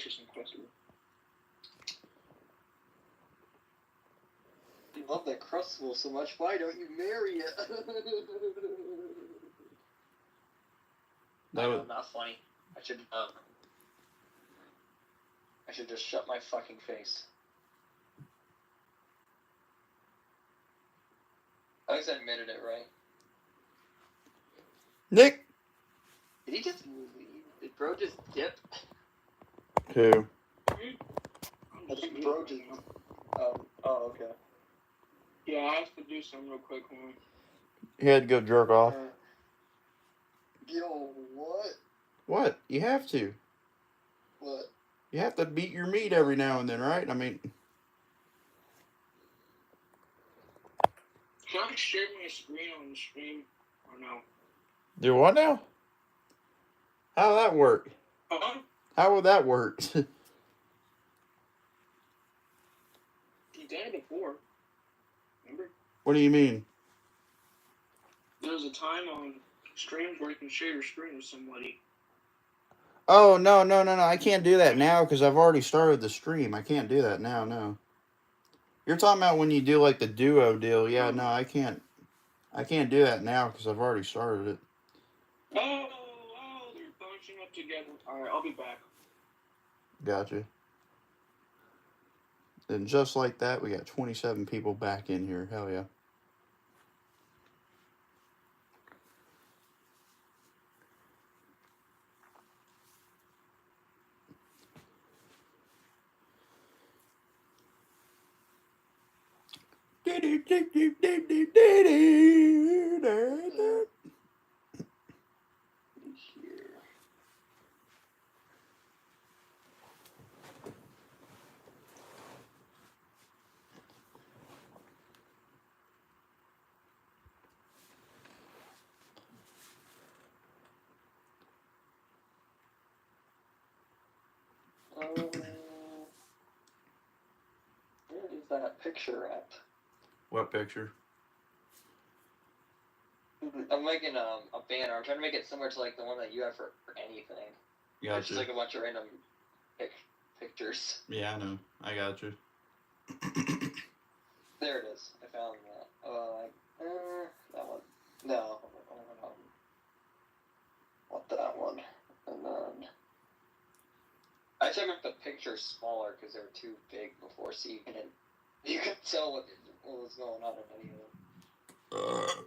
some Crustable. You love that Crustable so much. Why don't you marry it? That was not funny. I should just shut my fucking face. I just admitted it, right? Nick. Did he just leave? Did bro just dip? Who? I think bro just. Oh, okay. Yeah, I have to do something real quick. He had to go jerk off. Yo, what? What? You have to. What? You have to beat your meat every now and then, right? I mean. Can I share my screen on the stream or no? Do what now? How will that work? How will that work? You done it before. Remember? What do you mean? There's a time on streams where you can share your screen with somebody. Oh, no. I can't do that now because I've already started the stream. I can't do that now, no. You're talking about when you do like the duo deal. Yeah, no, I can't. I can't do that now because I've already started it. Oh, they're bunching up together. Alright, I'll be back. Gotcha. And just like that, we got 27 people back in here. Hell yeah. Where is that picture at? What picture? I'm making a banner. I'm trying to make it similar to like the one that you have for anything. Gotcha. It's just like a bunch of random pictures. Yeah, I know. I got you. There it is. I found that. That one. No. Want that one. And then I took the pictures smaller because they were too big before, so you could tell what was going on in any of them.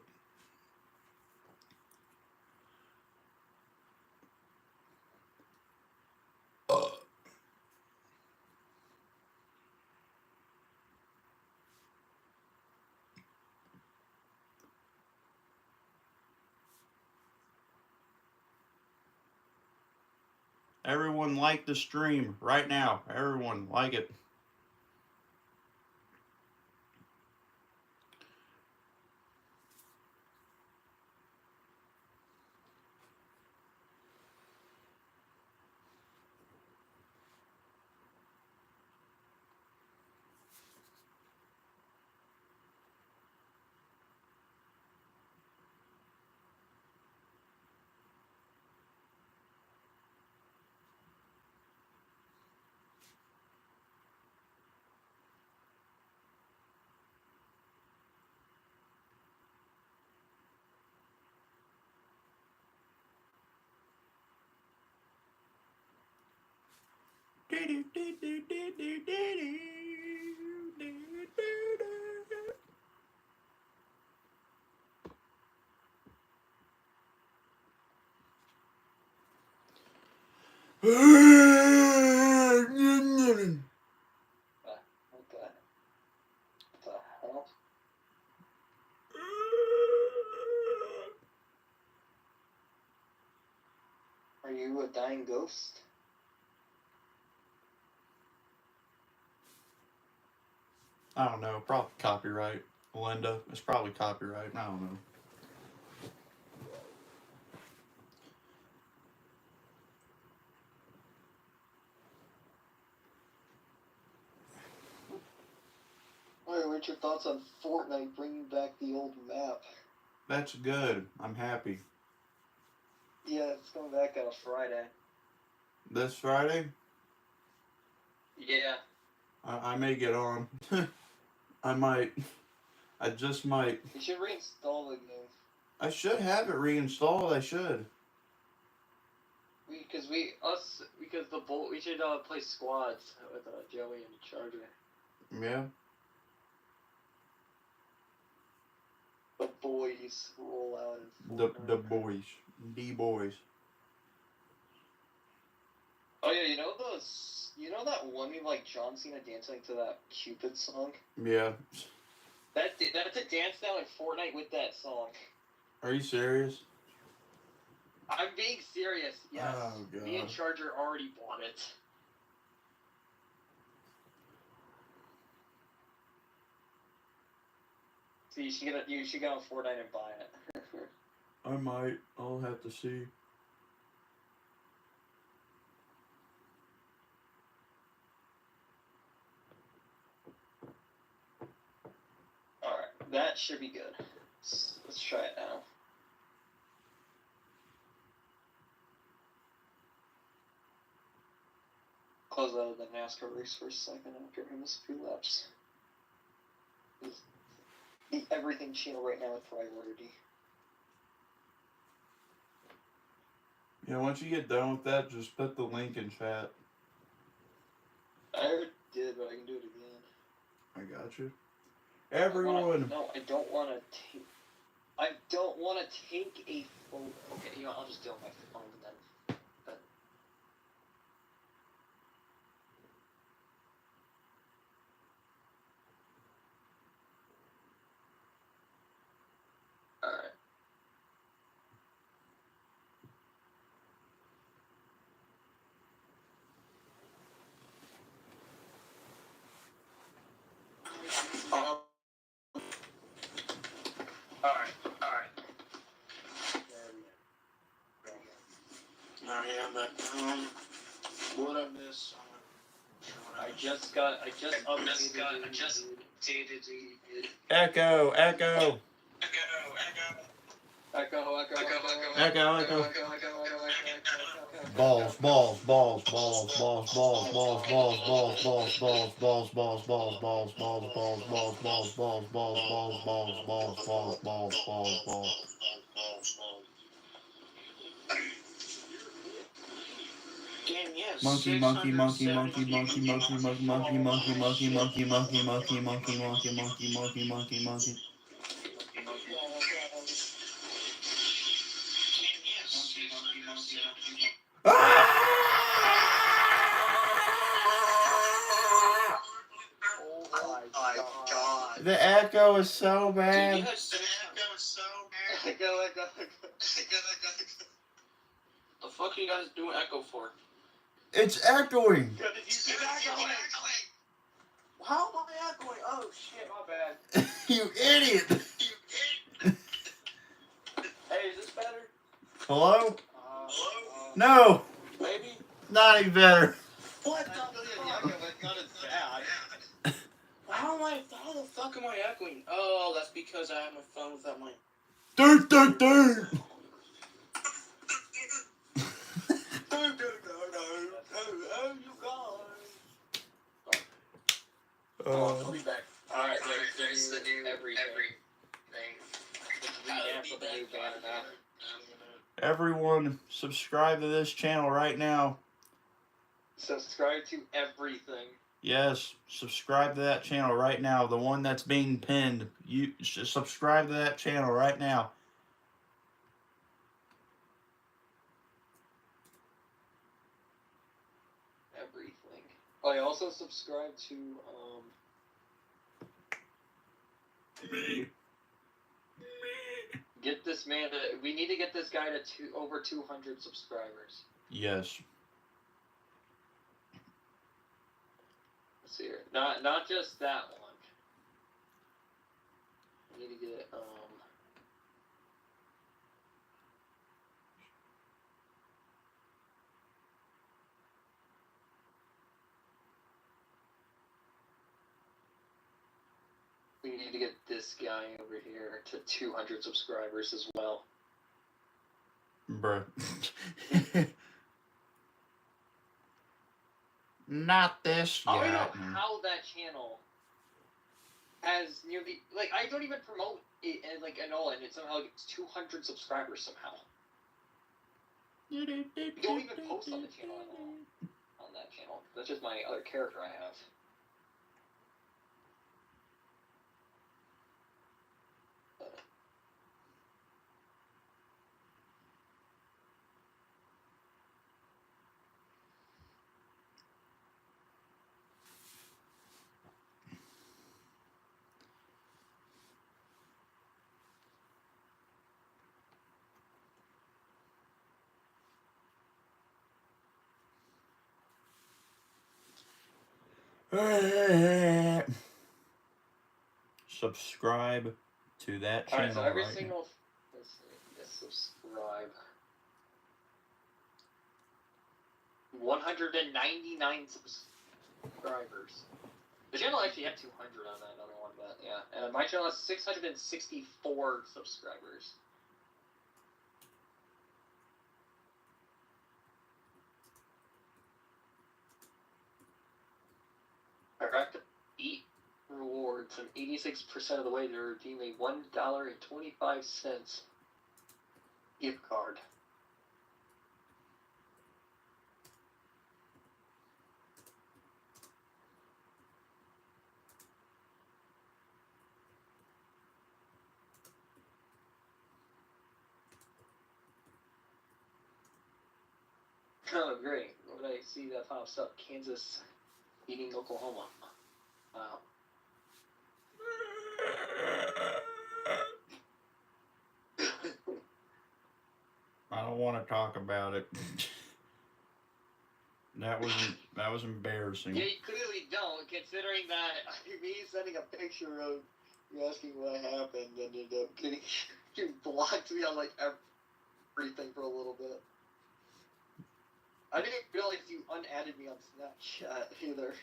Everyone like the stream right now. Everyone like it. What the hell? Are you a dying ghost? I don't know. Probably copyright. Linda. It's probably copyright. I don't know. What's your thoughts on Fortnite bringing back the old map? That's good. I'm happy. Yeah, it's coming back on a Friday. This Friday? Yeah. I may get on. I might. I just might. You should reinstall the game. I should have it reinstalled. I should. We should play squads with Joey and Charger. Yeah. The boys roll out in The Fortnite. boys. The boys. Oh yeah, you know that one meme like John Cena dancing to that Cupid song? Yeah. That's a dance now in Fortnite with that song. Are you serious? I'm being serious, yes. Oh, God. Me and Charger already bought it. So you should go on Fortnite and buy it. I might. I'll have to see. Alright, that should be good. Let's try it now. Close out of the NASCAR race for a second after I missed a few laps. The everything channel right now with priority. Yeah, once you get done with that, just put the link in chat. I already did, but I can do it again. I got you. Everyone. I don't want to take a photo. Okay, you know, I'll just do it on my phone then. Alright. Alright. Oh yeah, but what I miss? I just updated the Echo. Echo. Balls. Monkey. The echo is so bad. The fuck are you guys doing echo for? It's echoing. How am I echoing? Oh shit, my bad. You idiot. Hey, is this better? Hello? No. Maybe? Not any better. What the fuck? How the fuck am I echoing? Oh, that's because I have my phone without my... I'll be back. Alright, there's the new everything. Everyone, subscribe to this channel right now. Subscribe to everything. Yes, subscribe to that channel right now. The one that's being pinned. You should subscribe to that channel right now. Everything. Oh, I also subscribe to Me. Get this man we need to get this guy to over 200 subscribers. Yes. Let's see here. Not just that one. We need to get we need to get this guy over here to 200 subscribers as well. Bruh. Not this I don't guy. know how that channel has nearly, like, I don't even promote it like at all, and it somehow gets 200 subscribers somehow. We don't even post on the channel at all. On that channel. That's just my other character I have. Subscribe to that channel. Alright, so every right single. Let's see. Just subscribe. 199 subscribers. The channel actually had 200 on that other one, but yeah. And my channel has 664 subscribers. I racked up 8 rewards, and 86% of the way to redeem a $1.25 gift card. Oh, great. When I see that pops up, Kansas beating Oklahoma. Wow. I don't want to talk about it. That was embarrassing. Yeah, you clearly don't, considering that me sending a picture of you asking what happened ended up getting you blocked me on like everything for a little bit. I didn't realize you unadded me on Snapchat either.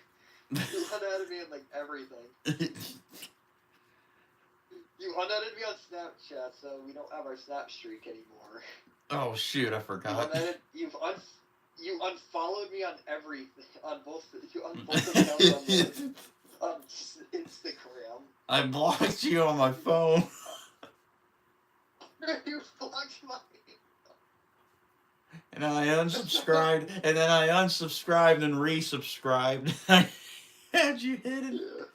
You unadded me on like everything. You unadded me on Snapchat, so we don't have our Snap streak anymore. Oh shoot, I forgot. You unfollowed me on everything, on both accounts on Instagram. I blocked you on my phone. You blocked my. And then I unsubscribed, and then I unsubscribed and resubscribed. How'd you hit it? Yeah.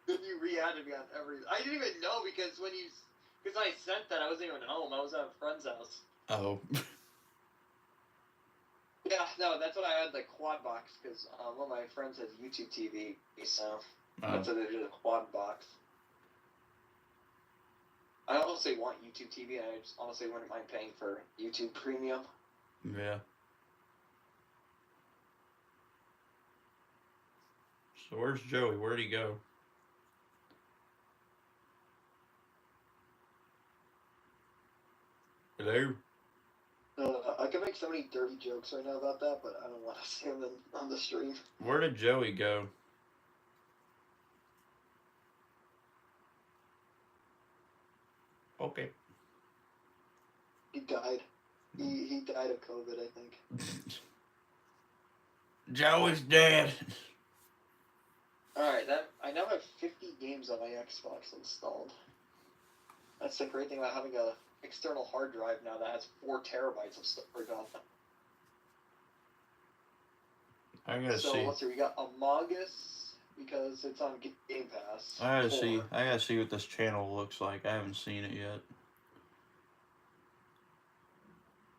Then you re-added me on everything. I didn't even know because I sent that, I wasn't even home. I was at a friend's house. Oh. Yeah, no, that's what I had, the quad box, because one of my friends has YouTube TV, so that's what they did, a quad box. I honestly want YouTube TV, and I just honestly wouldn't mind paying for YouTube Premium. Yeah. So where's Joey? Where'd he go? Hello? I can make so many dirty jokes right now about that, but I don't want to say them on the stream. Where did Joey go? Okay. He died. He died of COVID, I think. Joey's dead. Alright, I now have 50 games on my Xbox installed. That's the great thing about having a external hard drive now that has 4 terabytes of storage on it. I gotta see. So let's see, we got Among Us because it's on Game Pass. I gotta see what this channel looks like. I haven't seen it yet.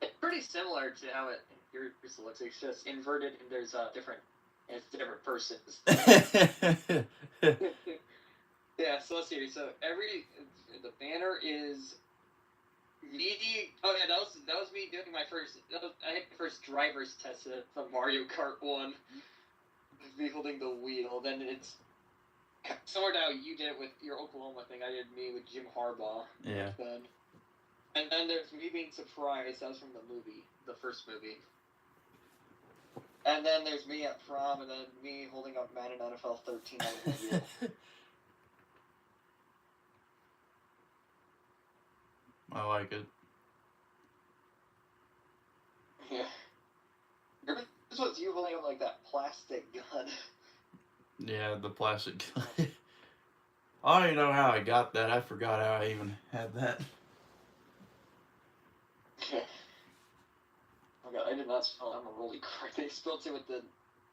It's pretty similar to how yours looks. It's just inverted, and there's different persons. Yeah, so let's see. So the banner is me. Oh yeah, that was me doing my first. I had my first driver's test at the Mario Kart 1. Me holding the wheel. Then it's similar to how you did it with your Oklahoma thing. I did me with Jim Harbaugh. Yeah. Then. And then there's me being surprised. That was from the movie, the first movie. And then there's me at prom, and then me holding up Madden NFL 13 on the wheel. I like it. Yeah. This was you holding up like that plastic gun. Yeah, the plastic gun. I don't even know how I got that. I forgot how I even had that. Oh god, I did not spell Emerald correctly. I spelled it with the.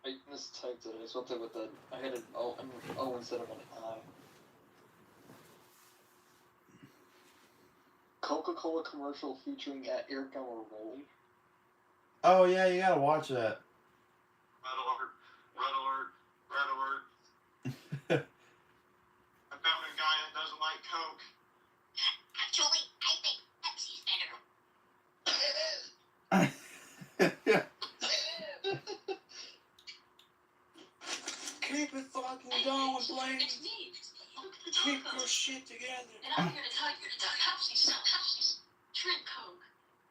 I mistyped it. I spelled it with the. I had an O instead of an I. Coca-Cola commercial featuring at Eric Rowley. Oh yeah, you gotta watch that. Red alert. Red alert. Red alert. I found a guy that doesn't like Coke. Actually, I think Pepsi's better. Keep it fucking going, Blaine. It's me. Keep your shit together. And I'm here to tell you that Pepsi's drink Coke.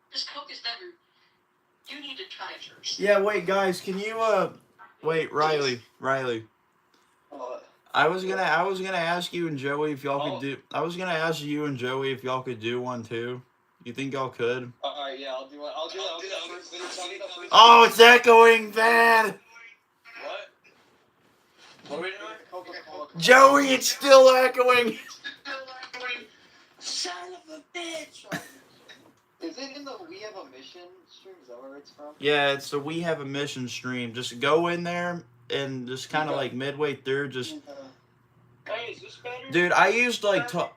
Because Coke is better. You need to try it first. Yeah, wait, guys, can you wait, Riley. I was gonna ask you and Joey if y'all could do. I was gonna ask you and Joey if y'all could do one too. You think y'all could? Alright, yeah, I'll do it. I'll do it first. Oh, it's echoing bad. What? What are we doing? Coca-Cola. Joey, it's still echoing. Son of a bitch. Is it in the We Have a Mission stream? Is that where it's from? Yeah, it's the We Have a Mission stream. Just go in there and just kind of like midway through, just. Hey, is this better? Dude, I used like I'll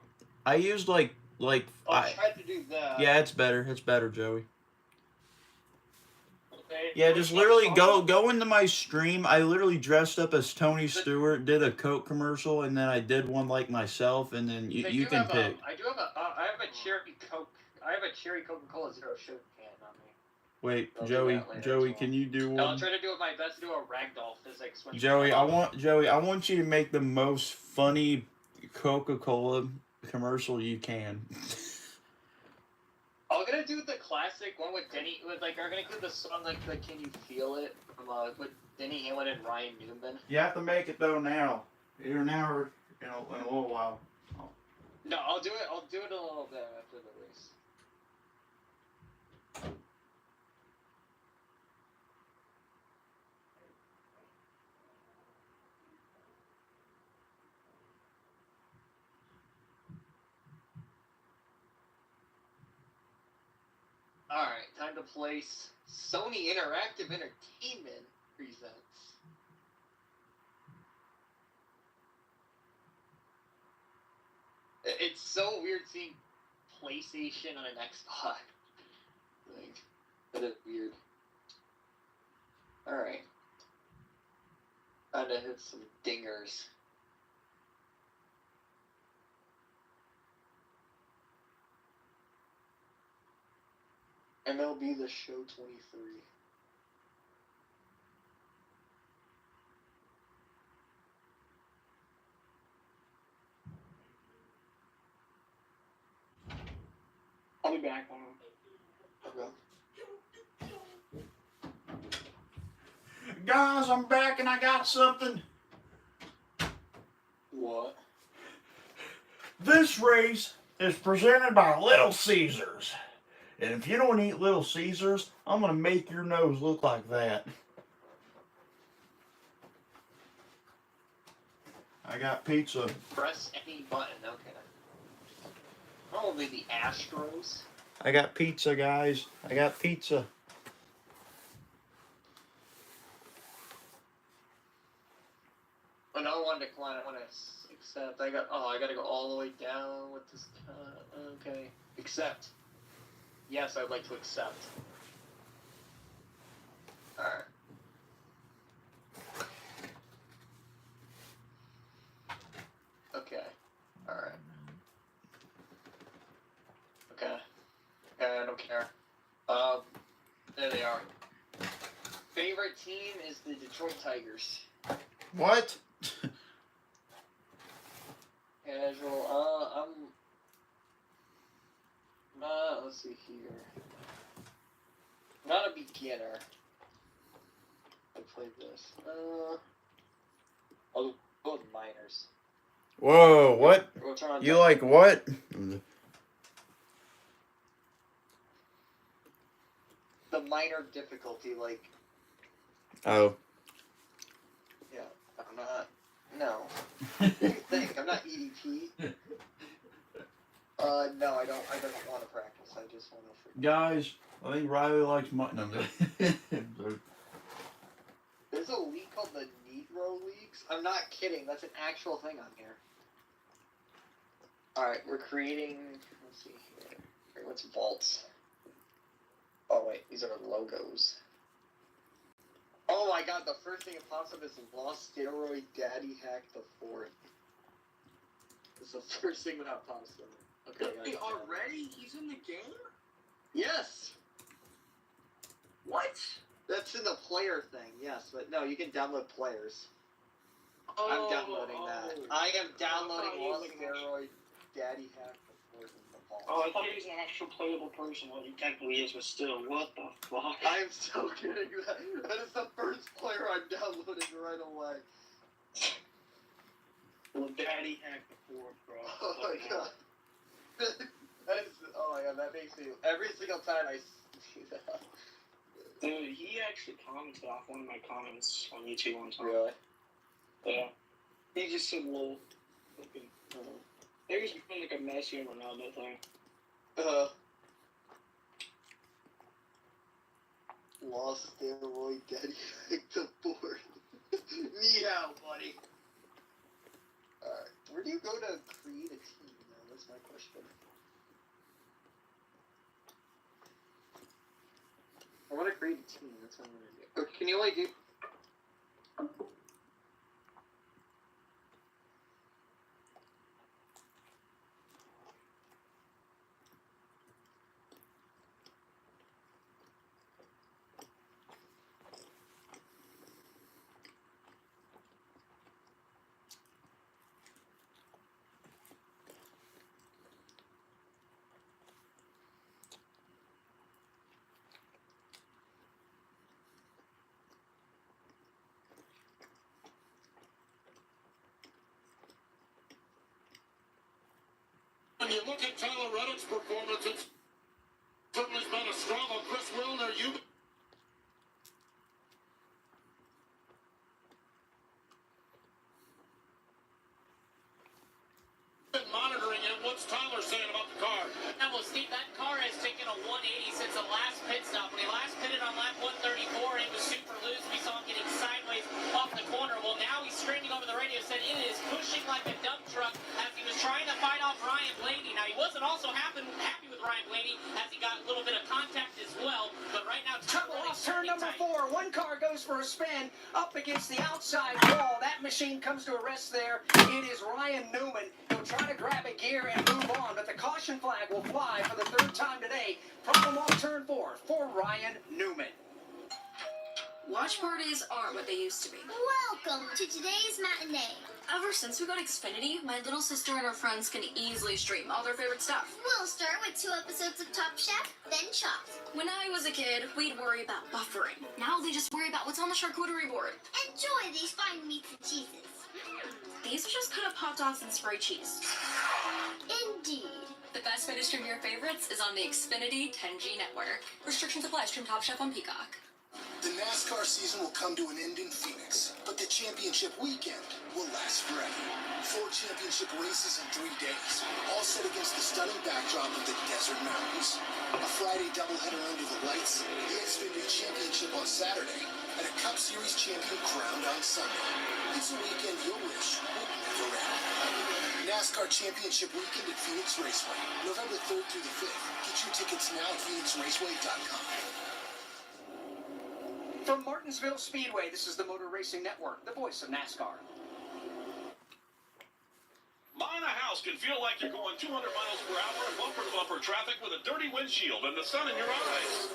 try to do that. Yeah, it's better. It's better, Joey. Okay. Yeah, just literally go into my stream. I literally dressed up as Tony Stewart, did a Coke commercial, and then I did one like myself, and then you can pick. I have a cherry Coke. I have a cherry Coca-Cola Zero Sugar can on me. Wait, I'll do Joey, that later as well. can you do I'll one? try to do my best to do a ragdoll physics. Joey, I want you to make the most funny Coca-Cola commercial you can. I'm gonna do the classic one with Denny. With like, I'm gonna do the song like the "Can You Feel It" from with Denny Hamlin and Ryan Newman. You have to make it though now. Either now or in a little while. No, I'll do it. I'll do it a little bit after the race. Alright, time to place Sony Interactive Entertainment presents. It's so weird seeing PlayStation on an Xbox. Like, that is weird. Alright. Time to hit some dingers. MLB The Show 23. I'll be back on. Okay. Guys, I'm back and I got something. What? This race is presented by Little Caesars. And if you don't eat Little Caesars, I'm going to make your nose look like that. I got pizza. Press any button, okay. Probably the Astros. I got pizza, guys. I got pizza. Another one decline. I want to accept. I gotta go all the way down with this. Okay. Accept. Yes, I'd like to accept. Alright. Okay. Alright. Okay. I don't care. There they are. Favorite team is the Detroit Tigers. What? Casual. Let's see here. Not a beginner. I played this. I'll go with minors. Whoa, what? We'll turn on You like what? the minor difficulty, like Oh. Yeah, I'm not. No. What do you think? I'm not EDP. No, I don't want to practice. I just want to. Guys, I think Riley likes mutton. There's a league called the Negro Leagues. I'm not kidding. That's an actual thing on here. Alright, we're creating... Let's see here. Wait, what's vaults? Oh, wait. These are logos. Oh my god, the first thing that pops up is Lost Steroid Daddy Hack the 4th. It's the first thing that pops up. Okay, Wait, already? He's in the game? Yes! What? That's in the player thing, yes, but no, you can download players. I'm downloading that. I am downloading Lost Steroid Daddy Hack the 4th in the vault. Oh, I thought he was an actual playable person. Well, he technically is, but still, what the fuck? I am so kidding. That is the first player I'm downloading right away. Well, Daddy Hack the 4th, bro. Oh my god. That is, oh my god, that makes me... Every single time I see that. Dude, he actually commented off one of my comments on YouTube one time. Really? Yeah. He just said, "Lol." Fucking, he was doing like a Messi and Ronaldo thing. Lost Steroid Daddy Hack the 4th. Meow, buddy. Alright, where do you go to create a team now? That's my question. I want to create a team, that's what I'm going to do. Can you only do... When you look at Tyler Reddick's performance, it's certainly been a struggle. Chris Wilner, you've been monitoring it. What's Tyler saying about the car? And well, Steve, that car has taken a 180 since the last pit stop. When he last pitted on lap 134, he was super loose. We saw him getting sideways off the corner. Well, now he's screaming over the radio, said it is pushing like a dump truck as he was trying to fight off Ryan Blaney. Now, he wasn't also happy with Ryan Blaney as he got a little bit of contact as well. But right now, trouble off turn number 4. One car goes for a spin up against the outside wall. That machine comes to a rest there. It is Ryan Newman. He'll try to grab a gear and move on, but the caution flag will fly for the 3rd time today. Problem off turn 4 for Ryan Newman. Watch parties aren't what they used to be. Welcome to today's matinee. Ever since we got Xfinity, my little sister and her friends can easily stream all their favorite stuff. We'll start with 2 episodes of Top Chef, then Chopped. When I was a kid, we'd worry about buffering. Now they just worry about what's on the charcuterie board. Enjoy these fine meats and cheeses. These are just cut up hot dogs and spray cheese. Indeed. The best way to stream your favorites is on the Xfinity 10G network. Restrictions apply. Stream Top Chef on Peacock. The NASCAR season will come to an end in Phoenix, but the championship weekend will last forever. 4 championship races in 3 days, all set against the stunning backdrop of the desert mountains. A Friday doubleheader under the lights, the Xfinity Championship on Saturday, and a Cup Series champion crowned on Sunday. It's a weekend you'll wish would never end. NASCAR Championship Weekend at Phoenix Raceway, November 3rd through the 5th. Get your tickets now at phoenixraceway.com. From Martinsville Speedway, this is the Motor Racing Network, the voice of NASCAR. Buying a house can feel like you're going 200 miles per hour in bumper-to-bumper traffic with a dirty windshield and the sun in your eyes.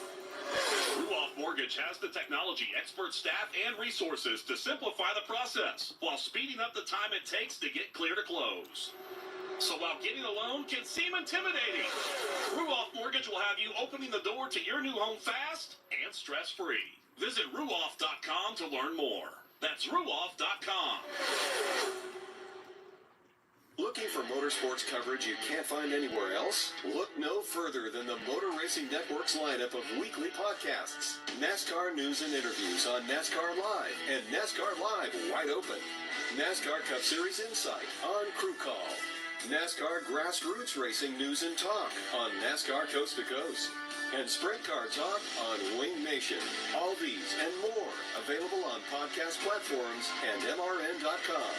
Ruoff Mortgage has the technology, expert staff, and resources to simplify the process while speeding up the time it takes to get clear to close. So while getting a loan can seem intimidating, Ruoff Mortgage will have you opening the door to your new home fast and stress-free. Visit Ruoff.com to learn more. That's Ruoff.com. Looking for motorsports coverage you can't find anywhere else? Look no further than the Motor Racing Network's lineup of weekly podcasts. NASCAR news and interviews on NASCAR Live and NASCAR Live Wide Open. NASCAR Cup Series Insight on Crew Call. NASCAR Grassroots Racing News and Talk on NASCAR Coast to Coast. And Sprint Car Talk on Wing Nation. All these and more available on podcast platforms and MRN.com.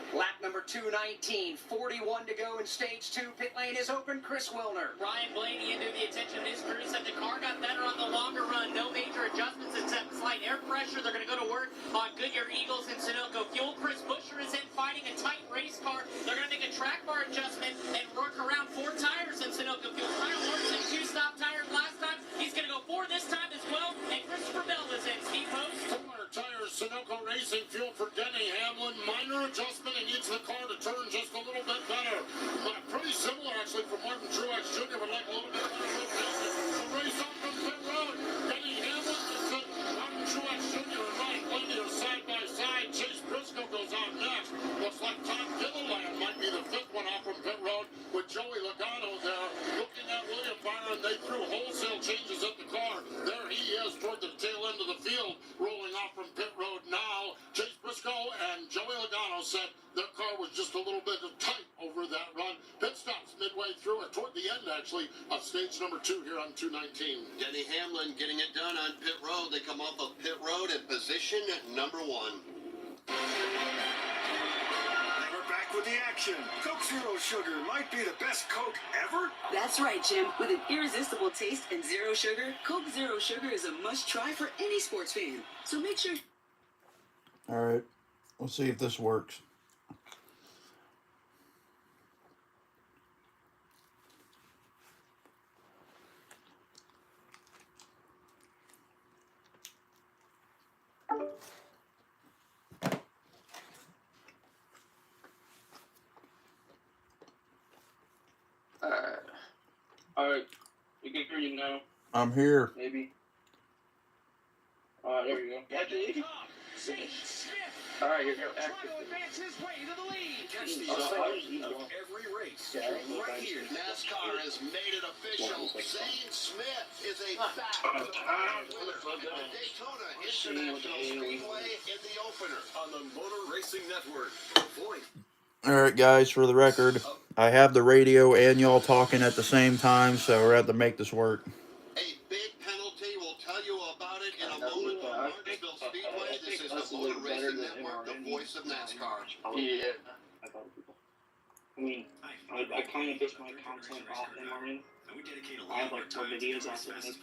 Lap number 219, 41 to go in stage 2. Pit lane is open. Chris Wilner. Ryan Blaney into the attention of his crew said the car got better on the longer run. No major adjustments except slight air pressure. They're going to go to work on Goodyear Eagles and Sunoco Fuel. Chris Buescher is in fighting a tight race car. They're going to make a track bar adjustment and work around 4 tires in Sunoco Fuel. Kyle Larson, 2 stop tires last time. He's going to go 4 this time as well. And Christopher Bell is in. Speed Post. 4 tires, Sunoco Racing Fuel for Denny Hamlin. Minor adjustment. He needs the car to turn just a little bit better. But pretty similar, actually, for Martin Truex Jr. Would like a little bit better rotation. The race off from pit road. Denny Hamlin is it. Martin Truex Jr. and Ryan Blaney are side by side. Chase Briscoe goes out next. Looks like Tom Gilliland might be the 5th one off from pit road with Joey Logano there. Looking at William Byron, they threw wholesale changes at the car. There he is toward the tail end of the field, rolling off from pit road now. Chase Briscoe and Joey Logano said their car was just a little bit tight over that run. Pit stops midway through, or toward the end, actually, of stage number 2 here on 219. Denny Hamlin getting it done on pit road. They come off of pit road at position number 1. And we're back with the action. Coke Zero Sugar might be the best Coke ever. That's right, Jim. With an irresistible taste and zero sugar, Coke Zero Sugar is a must-try for any sports fan. So make sure... All right. Let's see if this works. Alright. We can hear you now. I'm here. Maybe. Alright, there you go. Alright, you're active. Catch the excitement of every race right here. NASCAR has made it official. Zane Smith is a fact of the Daytona International Speedway in the opener On the Motor Racing Network. Boy. All right, guys, for the record, I have the radio and y'all talking at the same time, so we're going to have to make this work. A big penalty. We'll tell you about it in a moment on Martinsville Speedway. This is the Motor Racing Network, the voice of NASCAR. Yeah. I mean, I kind of base my content off MRN. I have like 4 videos off of it.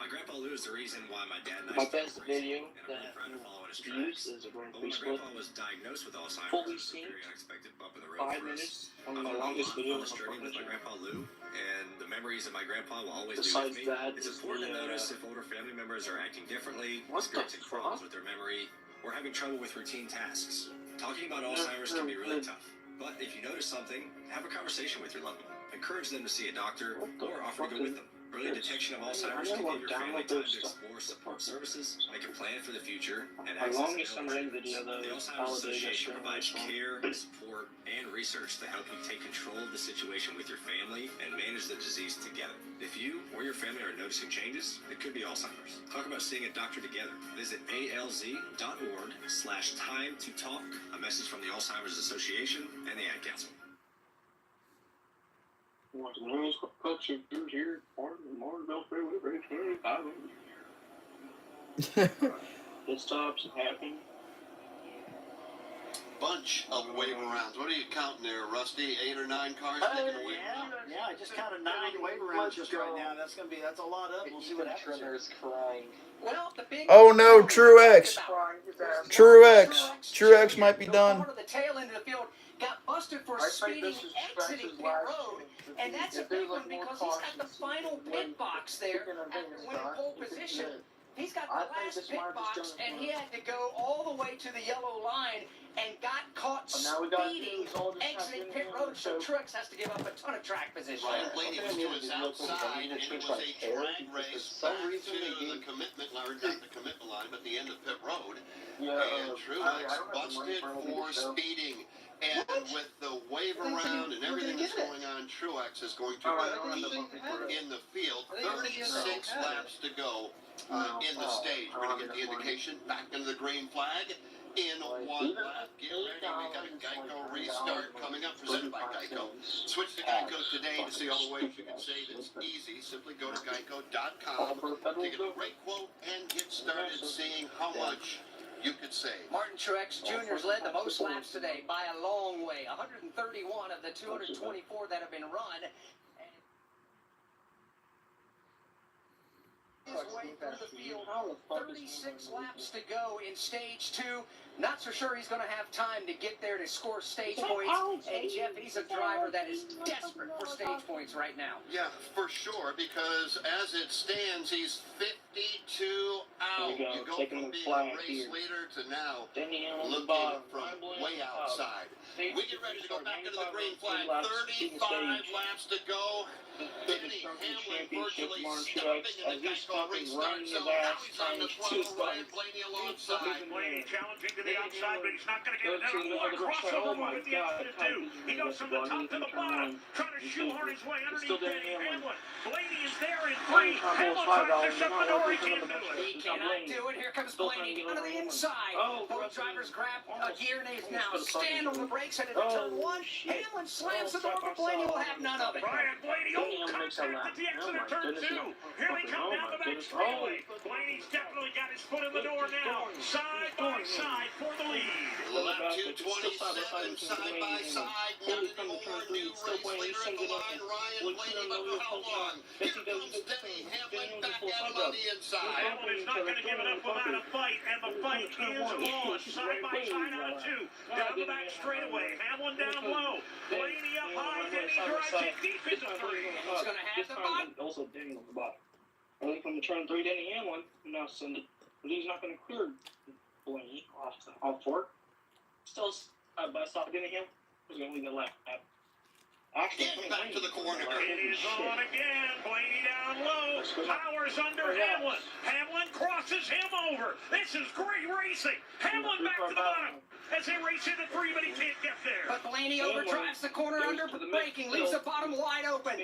My grandpa Lou is the reason why my dad and I My started best racing, video and I'm really that proud to follow in his views tracks. is a Grand But Prix when my split. grandpa was diagnosed with Alzheimer's, Fully it was a synced, very unexpected bump in the road 5 for us. minutes on I've my learned a longest lot video on of this journey with my grandpa Lou, and the memories of my grandpa will always be Besides with me. that, It's important to notice if older family members are acting differently, experiencing problems with their memory, or having trouble with routine tasks. Talking about Alzheimer's can be really tough. But if you notice something, have a conversation with your loved one. Encourage them to see a doctor or offer to go with them. Early detection of Alzheimer's can give your family time to explore support services, make a plan for the future, and My access longest to MRN video, though, The is Alzheimer's Holiday Association yesterday. provides care, support, and research to help you take control of the situation with your family and manage the disease together. If you or your family are noticing changes, it could be Alzheimer's. Talk about seeing a doctor together. Visit alz.org/time to talk. A message from the Alzheimer's Association and the Ad Council. What's the news? Coach here, Martinsville Freeway Race 25. Pit stops happen. Bunch of wave arounds. What are you counting there, Rusty? 8 or 9 cars taking a wave around? Yeah, I just counted 9 wave arounds just right now. That's a lot of. We'll see what happens. Trimmer's crying. Well, the big Oh no, Truex. Truex might be done. Part of the tail end of the field got busted for speeding exiting pit road, and that's a big one because he's got the final pit box there after winning pole position. He's got the last pit box, and he had to go all the way to the yellow line and got caught now we got speeding exiting pit road, so Truex has to give up a ton of track position. Ryan Blaney was to his outside, and it was a drag race back to the commitment line, not the commitment line, but the end of pit road. And Truex busted for speeding. And with the wave around and everything that's going on, Truex is going to be in the field. 36 laps to go in the stage. We're going to get the indication back into the green flag. In 1 lap, get ready. We got a Geico restart coming up, presented by Geico. Switch to Geico today to see all the ways you can save. It's easy. Simply go to geico.com to get a great quote and get started seeing how much you could save. Martin Truex Jr.'s led the most laps today by a long way. 131 of the 224 that have been run. His way through the field, 36 laps to go in stage 2. Not so sure he's going to have time to get there to score stage points. And Jeff, he's a driver that is desperate for stage points right now. Yeah, for sure, because as it stands, he's 52 out. You go from being a race leader to now looking from way outside. We get ready to go back into the green flag. 35 laps to go. Denny Hamlin virtually stopping in the Geico restart zone. Now he's on the throttle. Ryan Blaney alongside. Blaney challenging to the outside, but he's not going to get it down. More crossover move at the end of the 2. He goes from the top to the bottom, trying to shoehorn his way underneath Denny Hamlin. Blaney is there in 3. Hamlin tries to shut the door. He can't do it. He cannot do it. Here comes Blaney out of the inside. Both drivers grab a gear and they now stand on the brakes headed to turn 1. Hamlin slams the door, but Blaney will have none of it. Ryan Blaney, contact at the exit of turn 2. Here we come down the back straightaway. Blaney's definitely got his foot in the door now. Side by side for the lead. Lap 227, side by side. Not anymore. New race leader at the line. Ryan Blaney, but for how long? Here comes Denny Hamlin back at him on the inside. Hamlin is not going to give it up without a fight, and the fight is on. Side by side out of 2. Down the back straightaway. Hamlin down low. Blaney up high. Denny drives it deep into 3. He's going to have the bottom. Also, Denny on the bottom. Early from the turn 3, Denny Hamlin. Now send it. But he's not going to clear Blaney off for it. Still, by stop Denny Hamlin. He's going to leave the lap. Get back to the corner. It is on again. Blaney down low. Powers under Hamlin. Hamlin crosses him over. This is great racing. Hamlin back to the bottom as they race into 3, but he can't get there. But Blaney overdrives the corner under braking, leaves the bottom wide open.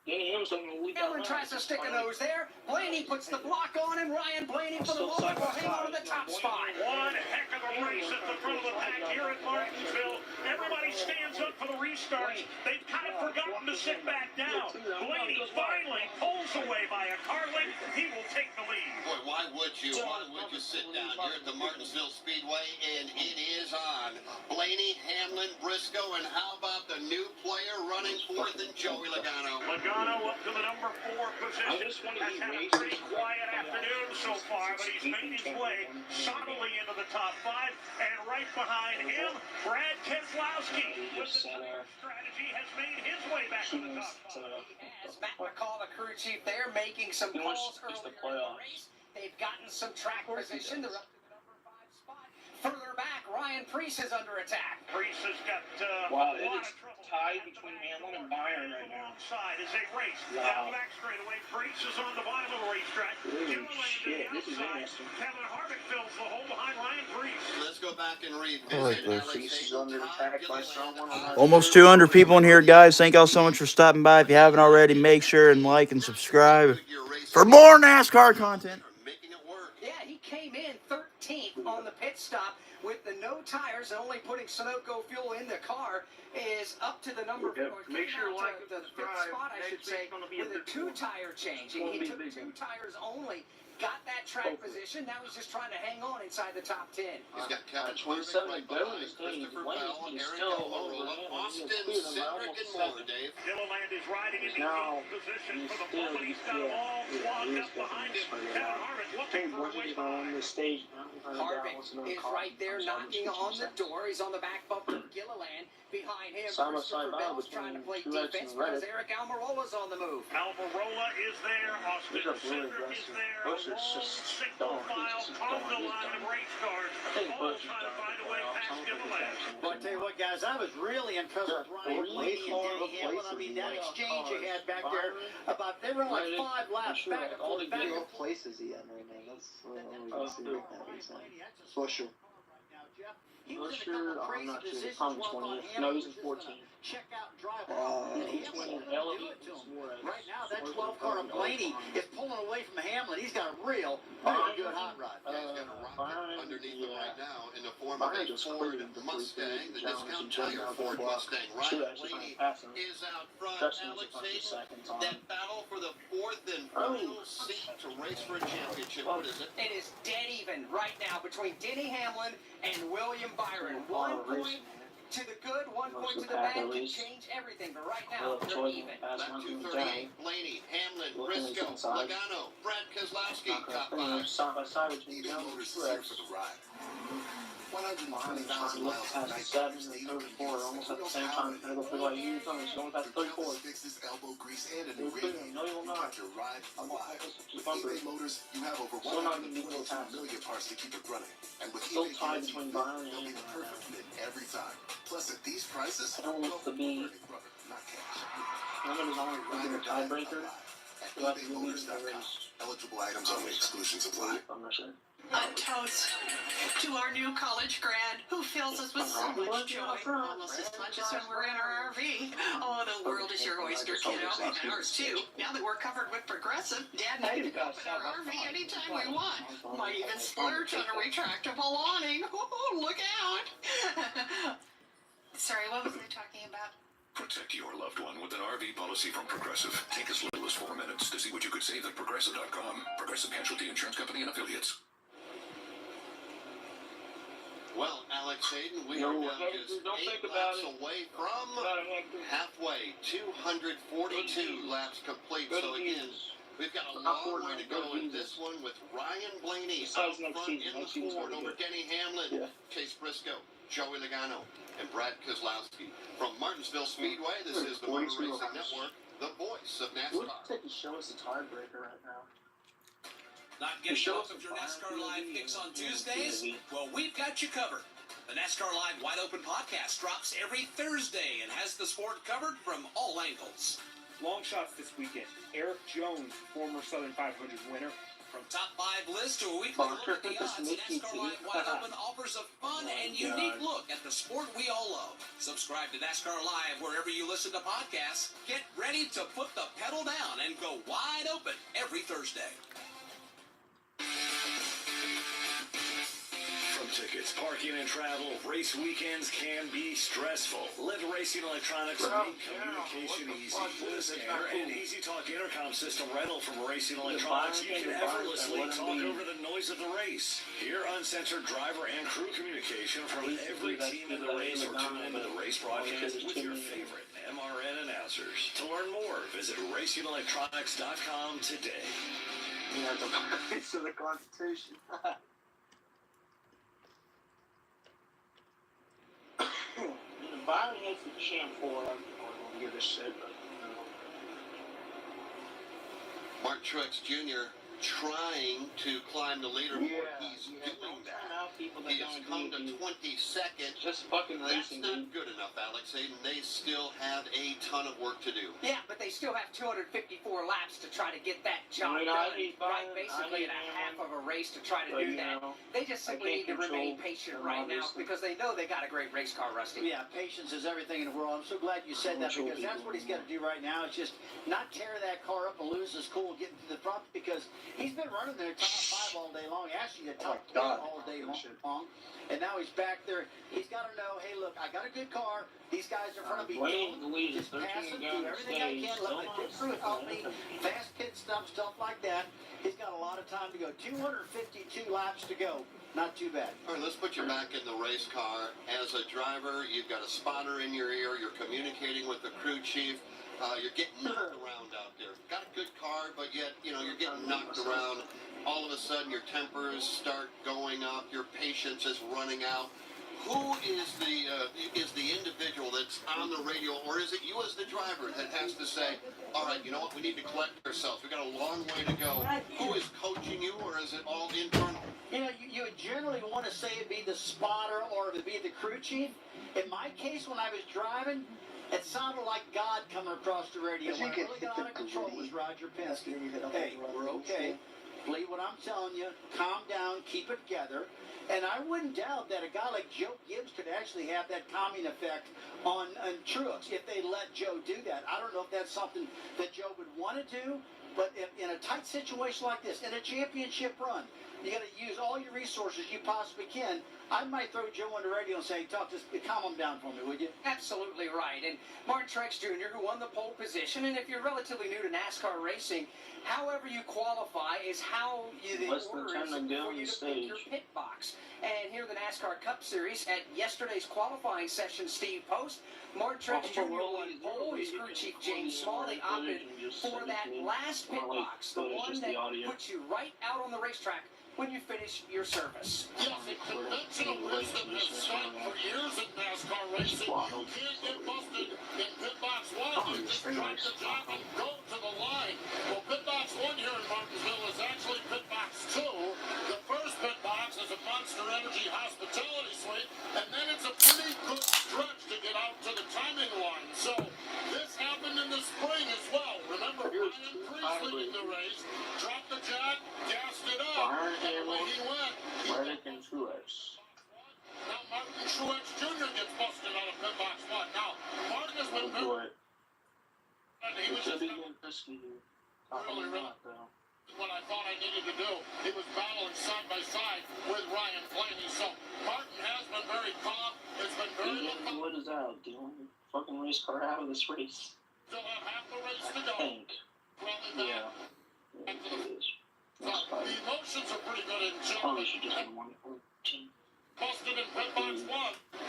Hamlin tries to stick a nose there. Blaney puts the block on, and Ryan Blaney for the moment will hang on to the top spot. One heck of a race at the front of the pack here at Martinsville. Everybody stands up for the restarts. They've kind of forgotten to sit back down. Blaney finally pulls away by a car length. He will take the lead. Boy, why would you? Why would you sit down? You're at the Martinsville Speedway, and it is on. Blaney, Hamlin, Briscoe, and how about the new player running fourth in Joey Logano? Logano up to the number 4 position. Has had a pretty quiet afternoon so far, but he's made his way solidly into the top 5. And right behind him, Brad Keselowski with the strategy has made his way back to the top 5. As Matt McCall, the crew chief there, making some calls earlier in the race. They've gotten some track position. They're up to the number 5 spot. Further back, Ryan Preece is under attack. Preece has got a Wow, lot it's of trouble. tied between Hamlin and Byron right now. Alongside as they race down the back straightaway. Preece is on the bottom of the racetrack. Gilliland to the outside. Kevin Harvick fills the hole behind Ryan Preece. Let's go back and revisit. I like this. Preece is under attack by someone. Almost 200 people in here, guys. Thank y'all so much for stopping by. If you haven't already, make sure and like and subscribe for more NASCAR content. Yeah, he came in 13th on the pit stop with the no tires and only putting Sunoco fuel in the car is up to the number 4. Make sure like and the 5th spot, I should say, with a 2-tire change. He took 2 tires only. Got that track position. Now he's just trying to hang on inside the top 10. He's got Kevin Harvick right behind, Christopher Bell, Aaron Almirola, Austin, Cedric, and more, Dave. Gilliland is riding in the lead position for the moment. He's got them all clogged up behind him. Kevin Harvick looking for a way by. Harvick is right there knocking on the door. He's on the back bumper of Gilliland. Behind him, Christopher Bell's trying to play defense because Eric Almirola's on the move. Almirola is there. Austin Cedric is there. Buster's just don't. He's just don't. He's done. I think Buster's done. Well, I tell you what, guys, I was really impressed with Ryan Blaney and Danny Hamlin. I mean, that exchange you had back there, they were like 5 laps back and forth. What place is he in right now? That's what I want to see right now. He's in Busher. Busher, I'm not sure. He's probably 20th. No, he's in 14th. Check out and drive off. And Hamlin will do it to him. Right now, that 12 car of Blaney is pulling away from Hamlin. He's got a real good hot rod. He's got a rocket underneath him right now in the form of a Ford Mustang, the discount tire Ford Mustang. Ryan Blaney is out front. Alex Hayden, that battle for the 4th and final seat to race for a championship. What is it? It is dead even right now between Denny Hamlin and William Byron. 1 point to the good, 1 point to the bad can change everything, but right now they're even. Lap 238, Blaney, Hamlin, Briscoe, Logano, Brad Keselowski, top 5. Side by side with Even Motors is here for the ride. 120,000 miles past the 7 and 34, almost at the same time. It's going to go through like you told me, it's going past 34. Fixes elbow grease and a We're new clear. rim. No, you will not. Your ride I'm alive. not With eBay Motors, you have over Still not going to be 122 past. million parts to keep it running. And with Still eBay tied Guaranteed between Fit, Byron and they'll be the Hamlin perfect fit every time. Plus, at these prices, I don't want to be. not cash. Hamlin is only a tiebreaker. At So that's the meaning of the ebaymotors.com. race. Eligible items only. Exclusions apply. I'm not sure. A toast to our new college grad who fills us with so much joy, almost as much as when we're in our RV. Oh, the world is your oyster, kiddo, and ours too. Now that we're covered with Progressive, Dad and I can go in our RV anytime we want. Might even splurge on a retractable awning. Oh, look out! Sorry, what was I talking about? Protect your loved one with an RV policy from Progressive. Take as little as 4 minutes to see what you could save at Progressive.com. Progressive Casualty Insurance Company and Affiliates. Well, Alex Hayden, we are now just 8 laps away from halfway. 242 laps complete. So again, we've got a long way to go in this one with Ryan Blaney out front in the Ford over Denny Hamlin, Chase Briscoe, Joey Logano, and Brad Keselowski. From Martinsville Speedway, this is the Motor Racing Network, the voice of NASCAR. What do you show us a tiebreaker right now? Not getting enough of your NASCAR Live picks on Tuesdays? Well, we've got you covered. The NASCAR Live Wide Open podcast drops every Thursday and has the sport covered from all angles. Long shots this weekend. Eric Jones, former Southern 500 winner. From top 5 list to a weekly look at the odds, NASCAR Live Wide Open offers a fun and unique look at the sport we all love. Subscribe to NASCAR Live wherever you listen to podcasts. Get ready to put the pedal down and go wide open every Thursday. From tickets, parking, and travel, race weekends can be stressful. Let Racing Electronics make communication easy. With a scanner and Easy Talk intercom system rental from Racing Electronics, you can effortlessly talk over the noise of the race. Hear uncensored driver and crew communication from every team in the race, or tune into the race broadcast with your favorite MRN announcers. To learn more, visit RacingElectronics.com today. Yeah, the rights of the Constitution. Byron hits the champ for I don't want to give a shit, but Mark Truex Jr. trying to climb the leaderboard. He's doing that. He has come to 22nd. Just fucking racing. That's not good enough, Alex Hayden. They still have a ton of work to do. Yeah, but they still have 254 laps to try to get that job I mean, done. Right, basically in a half of a race to try to do that. They just simply need to remain patient right now because they know they got a great race car, Rusty. Yeah, patience is everything in the world. I'm so glad you said that because that's what he's got to do right now. Is just not tear that car up and lose his cool getting to the front because he's been running there top 5 all day long, actually the top 10 all day long. And now he's back there. He's got to know, hey, look, I got a good car. These guys are in front of me. Just pass them, do everything I can. Let my pit crew help me. Fast pit stuff like that. He's got a lot of time to go. 252 laps to go. Not too bad. All right, let's put you back in the race car. As a driver, you've got a spotter in your ear. You're communicating with the crew chief. You're getting knocked around out there. Got a good car, but yet, you're getting knocked around. All of a sudden, your tempers start going up. Your patience is running out. who is the individual that's on the radio, or is it you as the driver that has to say, all right, you know what, we need to collect ourselves. We got a long way to go. Who is coaching you, or is it all internal? You know, you would generally want to say it'd be the spotter or it'd be the crew chief. In my case, when I was driving, it sounded like God coming across the radio. When I really got out of control was Roger Penske. Hey, we're okay. Believe what I'm telling you. Calm down. Keep it together. And I wouldn't doubt that a guy like Joe Gibbs could actually have that calming effect on Truex if they let Joe do that. I don't know if that's something that Joe would want to do, but in a tight situation like this, in a championship run, you got to use all your resources you possibly can. I might throw Joe on the radio and say, calm him down for me, would you? Absolutely right. And Martin Truex Jr., who won the pole position, and if you're relatively new to NASCAR racing, however you qualify is how the order is for you to pick your pit box. And here in the NASCAR Cup Series, at yesterday's qualifying session, Steve Post, Martin Truex Jr. won pole. His crew chief James Smalley opted for that last pit box, the one that puts you right out on the racetrack when you finish your service. Yes, the conventional wisdom has stuck for years in NASCAR racing. You can't get busted in pit box 1. You just drop the jack and go to the line. Well, pit box 1 here in Martinsville is actually pit box 2. The first pit box is a Monster Energy hospitality suite, and then it's a pretty good stretch to get out to the timing line. So this happened in the spring as well. Remember, Ryan Preece leading the race, dropped the jack, gassed it up. Martin Truex. Now Martin Truex Jr. gets busted out of pit box 1. Now, Martin has been good. And he was just really what I thought I needed to do. He was battling side by side with Ryan Blaney. So Martin has been very calm. It's been very what is out, Dylan? Fucking race car out of this race. Still have half the race to go. I think. Yeah. The emotions are pretty good in general. Busted in pit box 1.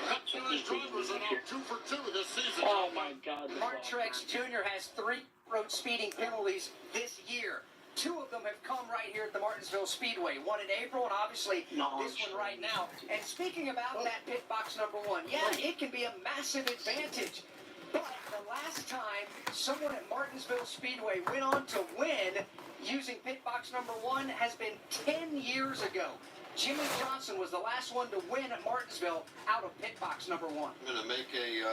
Cup Series drivers are now 2 for 2 this season. Oh my God. Martin Truex Jr. has 3 road speeding penalties this year. 2 of them have come right here at the Martinsville Speedway. One in April and obviously this one right now. And speaking about that pit box number 1, yeah, it can be a massive advantage. But the last time someone at Martinsville Speedway went on to win using pit box number 1 has been 10 years ago. Jimmy Johnson was the last one to win at Martinsville out of pit box number 1. I'm going to make a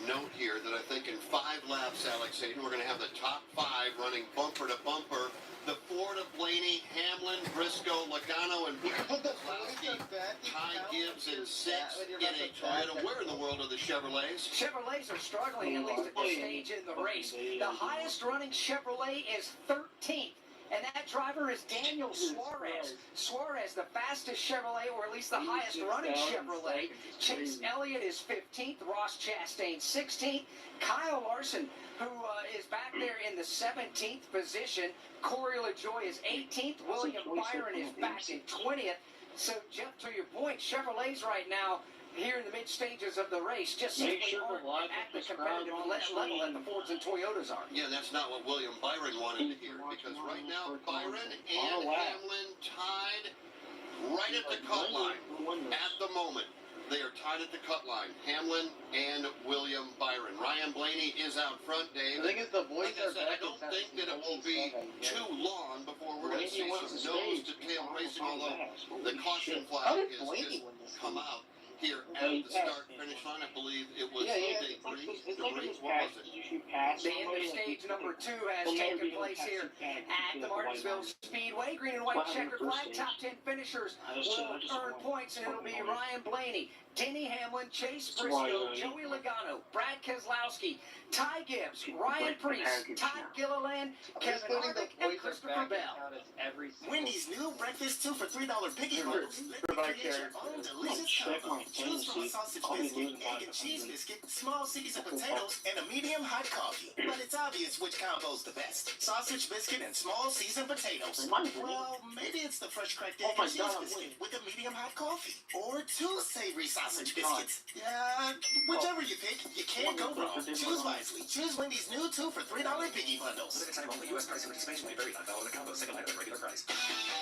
note here that I think in 5 laps, Alex Hayden, we're going to have the top 5 running bumper to bumper. The Ford of Blaney, Hamlin, Briscoe, Logano, and Lasky, Ty Gibbs in 6 in a Toyota. Where in the world are the Chevrolets? Chevrolets are struggling, at least at this stage in the race. The highest running Chevrolet is 13th. And that driver is Daniel Suarez. Suarez, the fastest Chevrolet, or at least the highest running Chevrolet. Chase Elliott is 15th. Ross Chastain 16th. Kyle Larson, who is back there in the 17th position. Corey LaJoie is 18th. William Byron is back in 20th. So, Jeff, to your point, Chevrolets right now, here in the mid stages of the race, just simply aren't at the competitive level that the Fords and Toyotas are. Yeah, that's not what William Byron wanted to hear, because right now Byron and Hamlin tied right at the cut line. At the moment, they are tied at the cut line. Hamlin and William Byron. Ryan Blaney is out front, Dave. I think it's the voice. Like I said, I don't think that it will be too long before we're going to see some nose-to-tail racing, although the caution flag has just come out here at the start-finish line. I believe it was debris. What was it? The end of stage number 2 has taken place here at the Martinsville Speedway. Green and white checkered flag. Top 10 finishers will earn points, and it'll be Ryan Blaney, Denny Hamlin, Chase Briscoe, Joey Logano, Brad Keselowski, Ty Gibbs, Ryan Preece, Todd Gilliland, Kevin Harvick, and Christopher Bell. Wendy's new breakfast 2 for $3 piggy bundles. Create your own delicious combo. Choose from a sausage biscuit, egg and cheese biscuit, small seasoned potatoes, and a medium hot coffee. But it's obvious which combo's the best. Sausage biscuit and small seasoned potatoes. Well, maybe it's the fresh cracked egg and cheese biscuit with a medium hot coffee. Or 2 savory sausage biscuits. Whichever you pick, you can't go wrong. Choose wisely. Choose Wendy's new 2 for $3 piggy bundles. Limited time only. U.S. pricing participation may vary. $5 a combo. Second item at regular price.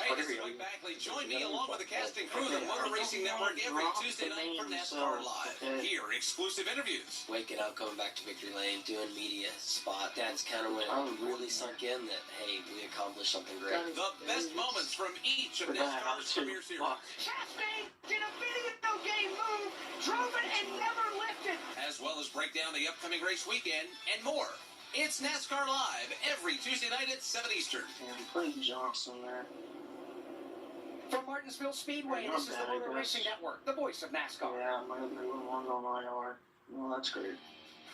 Hey, this is Mike Backley. Join me along with the cast and crew through the Motor Racing Network every Tuesday night for NASCAR Live. Here, exclusive interviews. Waking up, coming back to Victory Lane, doing media spot. That's kind of when it really sunk in that, hey, we accomplished something great. The best moments from each of NASCAR's premier series. Chastain did a video game move, drove it and never lifted. As well as break down the upcoming race weekend and more. It's NASCAR Live every Tuesday night at 7 Eastern. Pretty Johnson there. From Martinsville Speedway, this is the Motor Racing Network, the voice of NASCAR. Yeah, my one's on my yard. Well, that's great.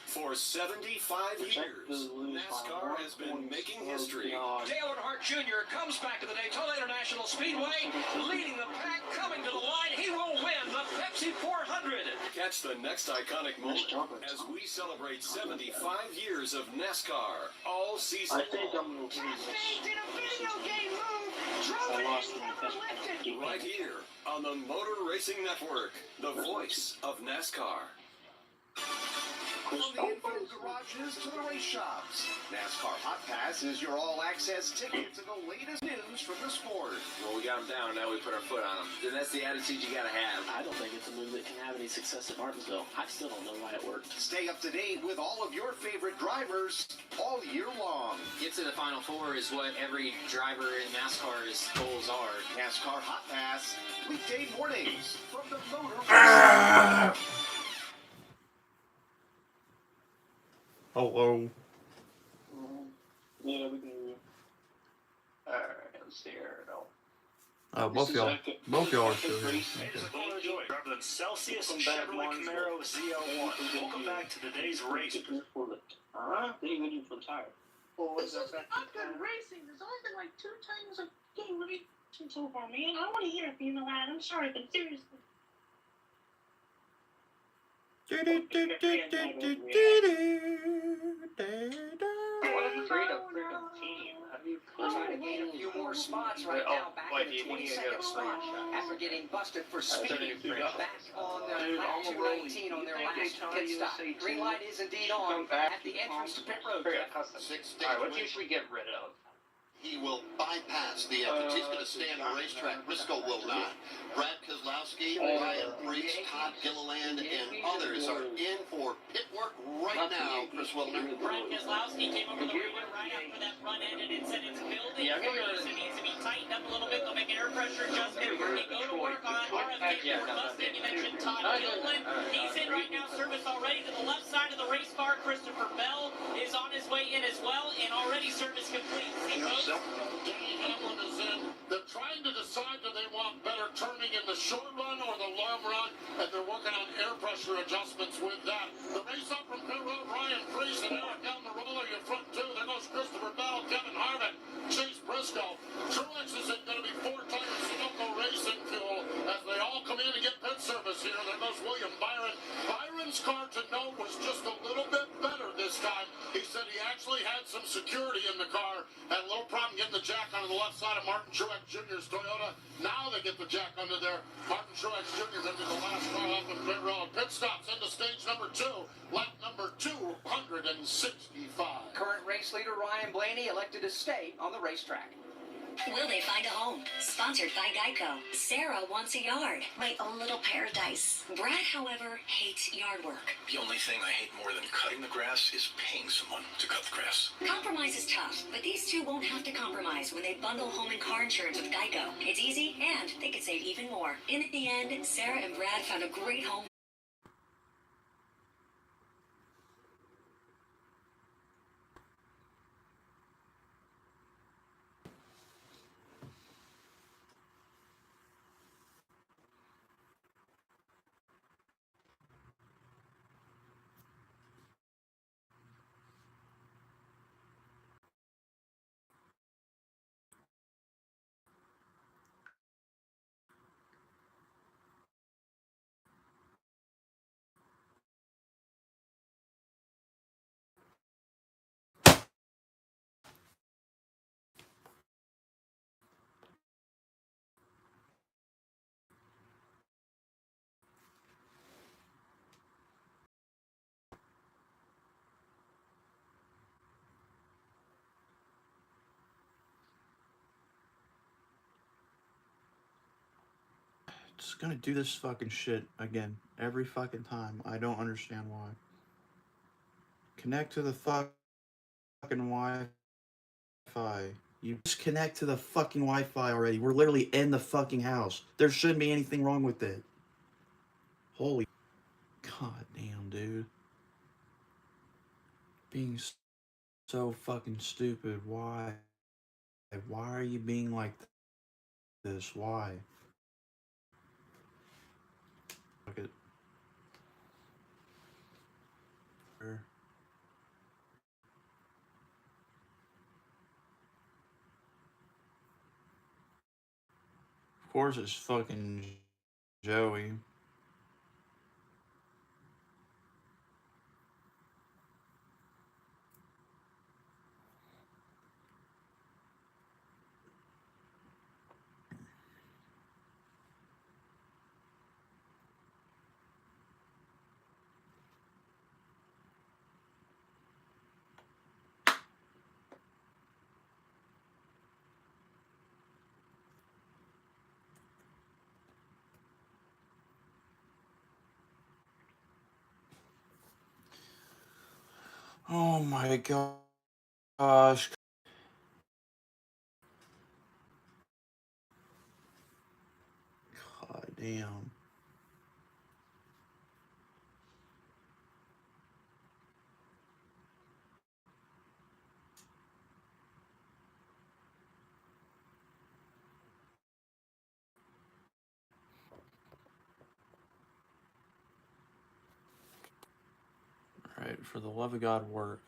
For 75 years, NASCAR has been making history. Dale Earnhardt Jr. comes back to the Daytona International Speedway, leading the pack, coming to the line. He will win the Pepsi 400. Catch the next iconic moment as we celebrate 75 years of NASCAR all season long. I think I'm going to do Chastain did a video game move, drove it and never lifted. Right here on the Motor Racing Network, the voice of NASCAR. From the infield garages to the race shops, NASCAR Hot Pass is your all-access ticket to the latest news from the sport. Well, we got them down, now we put our foot on them. And that's the attitude you gotta have. I don't think it's a move that can have any success at Martinsville. I still don't know why it worked. Stay up to date with all of your favorite drivers all year long. Get to the Final Four is what every driver in NASCAR's goals are. NASCAR Hot Pass, weekday mornings from the Motor Hello. Yeah, we can do it. Alright, let's see here. No. Both y'all are still here. Driver than Celsius Chevrolet Camaro ZL1. Welcome back to today's race. Then you go do for the tire. This is not good racing. There's only been like 2 times of getting racing so far, man. I don't want to hear it from you, lad. I'm sorry, but seriously. We're trying to gain a few more spots right now, back in the 22nd spot after getting busted for speeding back on lap 219 on their last pit stop. Green light is indeed on at the entrance to pit road. Alright, what usually get rid of? He will bypass the entrance. He's going to stay on the racetrack. Briscoe will not. Brad Keselowski, Ryan Preece, Todd Gilliland, and others are in for pit work right now, Chris Wilner. Brad Keselowski came over the radio right after that run ended and said it's building grease. It needs to be tightened up a little bit. They'll make an air pressure adjustment. They go to work on RFK Ford Mustang. You mentioned Todd Gilliland. He's in right now. Service already to the left side of the race car. Christopher Bell is on his way in as well, and already service complete. Denny Hamlin is in. They're trying to decide do they want better turning in the short run or the long run, and they're working on air pressure adjustments with that. The race up from pit road, Ryan Preece and Eric down the roller, your front two. There goes Christopher Bell, Kevin Harvick, Chase Briscoe. Truex is going to be 4-time Sunoco Racing fuel as they all come in and get pit service here. There goes William Byron. Byron's car to note was just a little bit better this time. He said he actually had some security in the car, had a little problem getting the jack onto the left side of Martin Truex Jr.'s Toyota. Now they get the jack under there. Martin Truex Jr. going to be the last car off the pit road. Pit stops into stage number 2, lap number 265. Current race leader Ryan Blaney elected to stay on the racetrack. Will they find a home? Sponsored by Geico. Sarah wants a yard. My own little paradise. Brad, however, hates yard work. The only thing I hate more than cutting the grass is paying someone to cut the grass. Compromise is tough, but these two won't have to compromise when they bundle home and car insurance with Geico. It's easy, and they could save even more. In the end, Sarah and Brad found a great home It's gonna do this fucking shit again every fucking time. I don't understand why. Connect to the fucking Wi-Fi. You just connect to the fucking Wi-Fi already. We're literally in the fucking house. There shouldn't be anything wrong with it. Holy god damn, dude. Being so fucking stupid. Why? Why are you being like this? Why? Look at. Of course it's fucking Joey. Oh my gosh. God damn. Alright, for the love of God, work.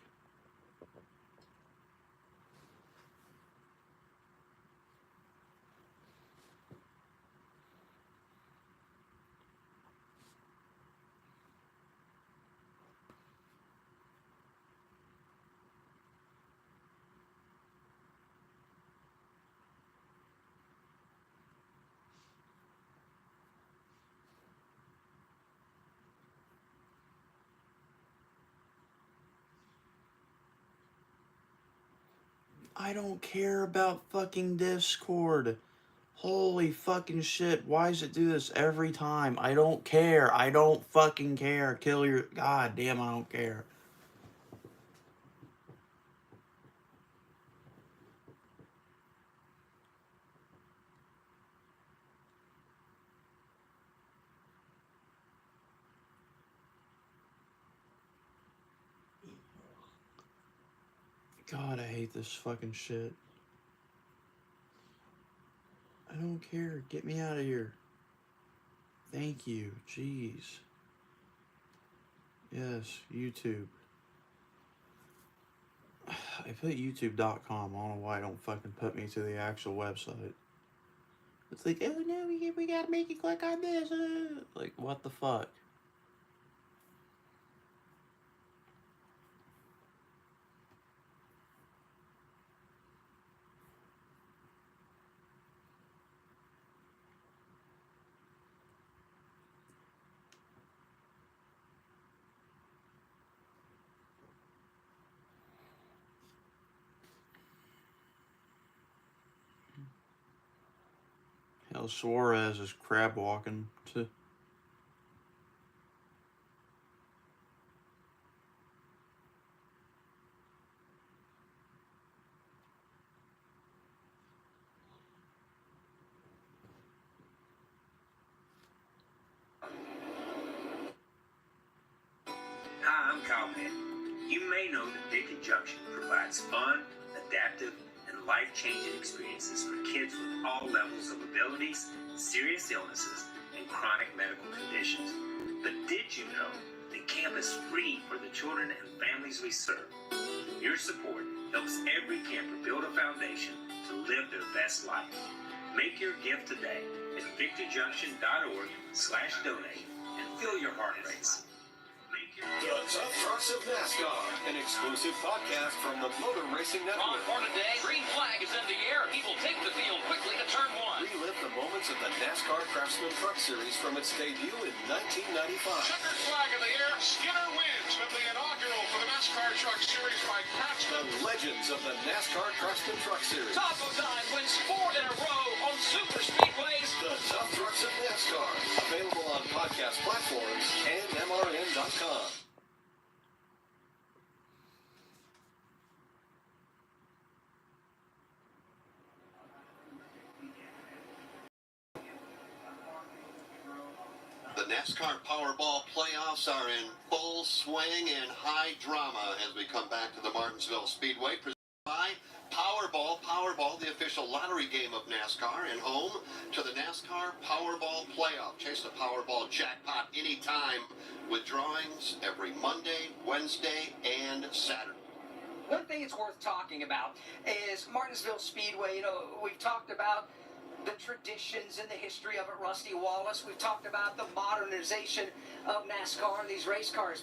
I don't care about fucking Discord. Holy fucking shit. Why does it do this every time? I don't care. I don't fucking care. Kill your... God damn, I don't care. God, I hate this fucking shit. I don't care. Get me out of here. Thank you. Jeez. Yes, YouTube. I put youtube.com. I don't know why I don't fucking put me to the actual website. It's like, oh no, we gotta make you click on this. Like, what the fuck? Hell, Suarez is crab walking to. Hi, I'm Cowhead. You may know that Dick and Junction provides fun, adaptive, and life-changing experiences for kids with all levels of abilities, serious illnesses, and chronic medical conditions. But did you know that camp is free for the children and families we serve? Your support helps every camper build a foundation to live their best life. Make your gift today at victoryjunction.org/donate and feel your heart race. Make your The Tough Trucks of NASCAR, an exclusive podcast from the Motor Racing On Network. for today, green flag is in the air. He will take the field quickly to turn one. Relive the moments of the NASCAR Craftsman Truck Series from its debut in 1995. Checkered flag in the air. Skinner wins from the inaugural for the NASCAR Truck Series by Craftsman. The legends of the NASCAR Craftsman Truck Series. Taco Time wins 4 in a row on super speedways. The Tough Trucks of NASCAR. Available on podcast platforms and MRN.com. The NASCAR Powerball playoffs are in full swing and high drama as we come back to the Martinsville Speedway. Presented by Powerball, the official lottery game of NASCAR, and home to the NASCAR Powerball playoff. Chase the Powerball jackpot anytime with drawings every Monday, Wednesday, and Saturday. One thing it's worth talking about is Martinsville Speedway. You know, we've talked about the traditions and the history of it, Rusty Wallace. We've talked about the modernization of NASCAR and these race cars.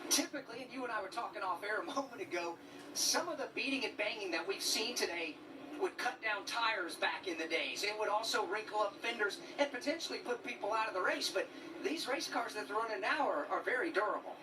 Typically, and you and I were talking off air a moment ago, some of the beating and banging that we've seen today would cut down tires back in the days. It would also wrinkle up fenders and potentially put people out of the race. But these race cars that they're running now are very durable.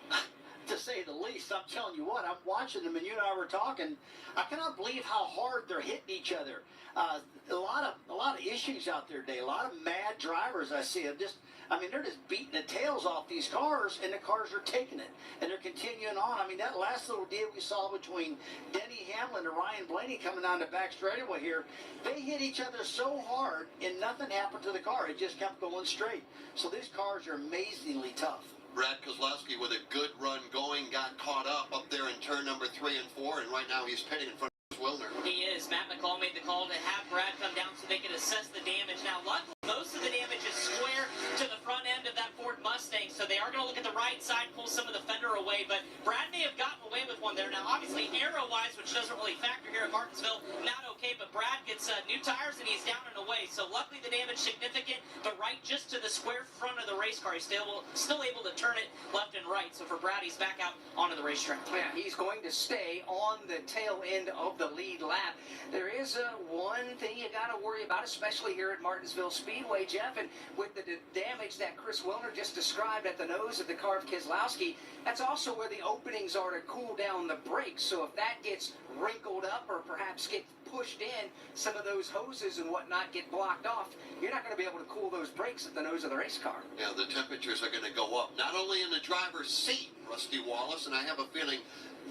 To say the least. I'm telling you what, I'm watching them and you and I were talking. I cannot believe how hard they're hitting each other. A lot of issues out there today. A lot of mad drivers I see. They're just beating the tails off these cars, and the cars are taking it, and they're continuing on. I mean, that last little deal we saw between Denny Hamlin and Ryan Blaney coming down the back straightaway here, they hit each other so hard, and nothing happened to the car. It just kept going straight. So these cars are amazingly tough. Brad Kozlowski with a good run going, got caught up there in turn number 3 and 4, and right now he's pitting in front of Wilner. He is. Matt McCall made the call to have Brad come down so they could assess the damage. Now, luckily, most of the damage is square to the front end of that Ford Mustang, so they are going to look at the right side, pull some of the fender away, but Brad may have gotten away with one there. Now, obviously, aero-wise, which doesn't really factor here at Martinsville, not okay, but Brad gets new tires and he's down and away, so luckily the damage significant, but right just to the square front of the race car. He's still able to turn it left and right, so for Brad, he's back out onto the racetrack. Yeah, he's going to stay on the tail end of the lead lap. There is one thing you got to worry about, especially here at Martinsville Speedway, Jeff, and with the damage that Chris Wilner just described at the nose of the car of Keselowski, that's also where the openings are to cool down the brakes. So if that gets wrinkled up or perhaps gets pushed in, some of those hoses and whatnot get blocked off, you're not going to be able to cool those brakes at the nose of the race car. Yeah, the temperatures are going to go up, not only in the driver's seat, Rusty Wallace, and I have a feeling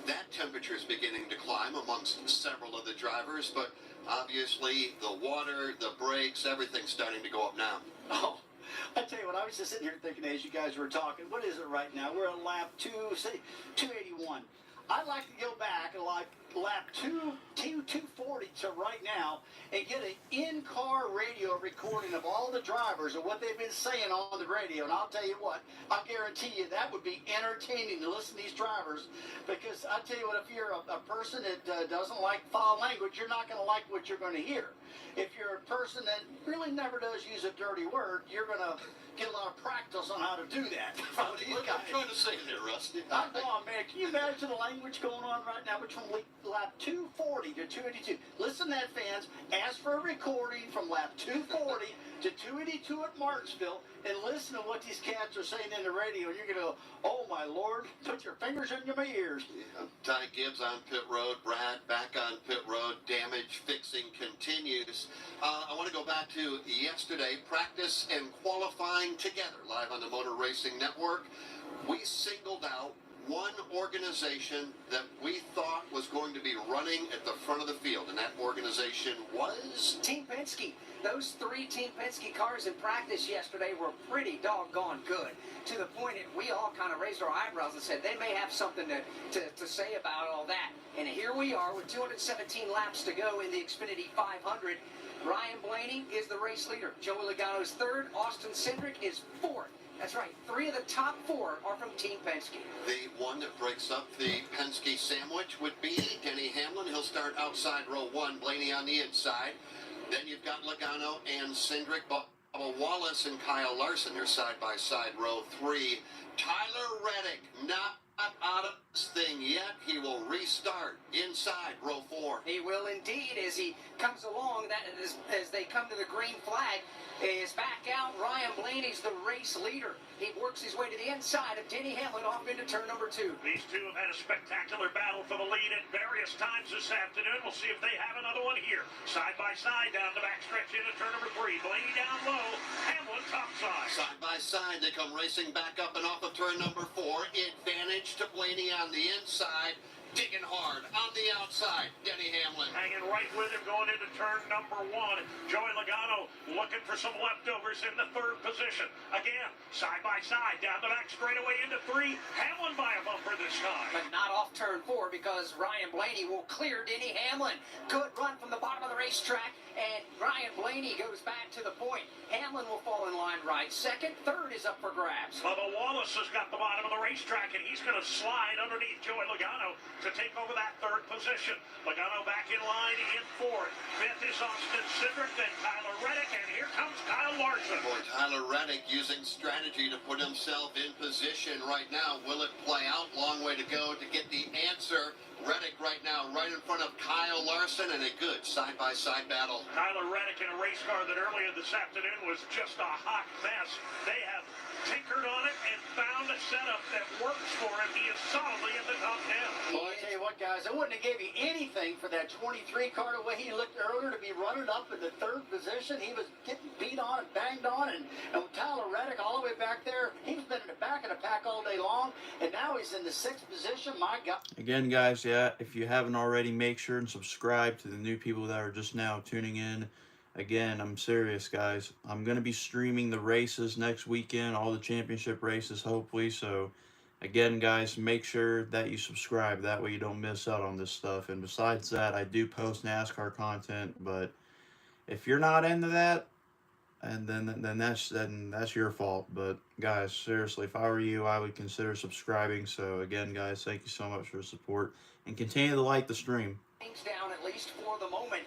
that temperature is beginning to climb amongst several of the drivers, but obviously the water, the brakes, everything's starting to go up now. Oh, I tell you what, I was just sitting here thinking as you guys were talking, what is it right now? We're at lap 281. I'd like to go back and like lap 240 to right now and get an in-car radio recording of all the drivers and what they've been saying on the radio. And I'll tell you what, I guarantee you that would be entertaining to listen to these drivers, because I tell you what, if you're a person that doesn't like foul language, you're not going to like what you're going to hear. If you're a person that really never does use a dirty word, you're going to get a lot of practice on how to do that. What are you trying to say there, Rusty? I'm on, man. Can you imagine the language going on right now between lap 240 to 282? Listen to that, fans. Ask for a recording from lap 240 to 282 at Martinsville and listen to what these cats are saying in the radio. And you're going to go, oh, my Lord, put your fingers in your ears. Yeah. Ty Gibbs on pit road. Brad back on pit road. Damage fixing continues. I want to go back to yesterday. Practice and qualifying together live on the Motor Racing Network. We singled out one organization that we thought was going to be running at the front of the field, and that organization was Team Penske. Those 3 Team Penske cars in practice yesterday were pretty doggone good, to the point that we all kind of raised our eyebrows and said they may have something to say about all that. And here we are with 217 laps to go in the Xfinity 500. Ryan Blaney is the race leader. Joey Logano's 3rd. Austin Cindric is 4th. That's right. 3 of the top 4 are from Team Penske. The one that breaks up the Penske sandwich would be Denny Hamlin. He'll start outside row 1, Blaney on the inside. Then you've got Logano and Cindric, Bubba Wallace and Kyle Larson. They're side-by-side row 3. Tyler Reddick not that, he will restart inside row 4. He will indeed as he comes along. That is, as they come to the green flag, is back out. Ryan Blaney's the race leader. He works his way to the inside of Denny Hamlin off into turn number 2. These two have had a spectacular battle for the lead at various times this afternoon. We'll see if they have another one here. Side by side down the backstretch into turn number 3. Blaney down low. Hamlin top side. Side by side, they come racing back up and off of turn number 4. Advantage to Blaney on the inside. Digging hard on the outside, Denny Hamlin. Hanging right with him going into turn number 1. Joey Logano looking for some leftovers in the 3rd position. Again, side by side, down the back straightaway into 3. Hamlin by a bumper this time. But not off turn 4 because Ryan Blaney will clear Denny Hamlin. Good run from the bottom of the racetrack, and Ryan Blaney goes back to the point. Hamlin will fall in line right. 2nd, 3rd is up for grabs. Bubba Wallace has got the bottom of the racetrack, and he's going to slide underneath Joey Logano to take over that 3rd position. Logano back in line in 4th. 5th is Austin Cindric, then Tyler Reddick, and here comes Kyle Larson. Boy, Tyler Reddick using strategy to put himself in position right now. Will it play out? Long way to go to get the answer. Reddick right now right in front of Kyle Larson, and a good side-by-side battle. Tyler Reddick in a race car that earlier this afternoon was just a hot mess. They have tinkered on it and found a setup that works for him. He is solidly in the top 10. Well, I tell you what, guys, I wouldn't have gave you anything for that 23 car the way he looked earlier to be running up in the 3rd position. He was getting beat on and banged on, and Tyler Reddick all the way back there, he's been in the back of the pack all day long, and now he's in the 6th position. My God. Again, guys, yeah, if you haven't already, make sure and subscribe to the new people that are just now tuning in. Again, I'm serious, guys. I'm going to be streaming the races next weekend, all the championship races, hopefully. So, again, guys, make sure that you subscribe. That way you don't miss out on this stuff. And besides that, I do post NASCAR content. But if you're not into that, and then that's your fault. But, guys, seriously, if I were you, I would consider subscribing. So, again, guys, thank you so much for the support. And continue to like the stream. Down at least for the moment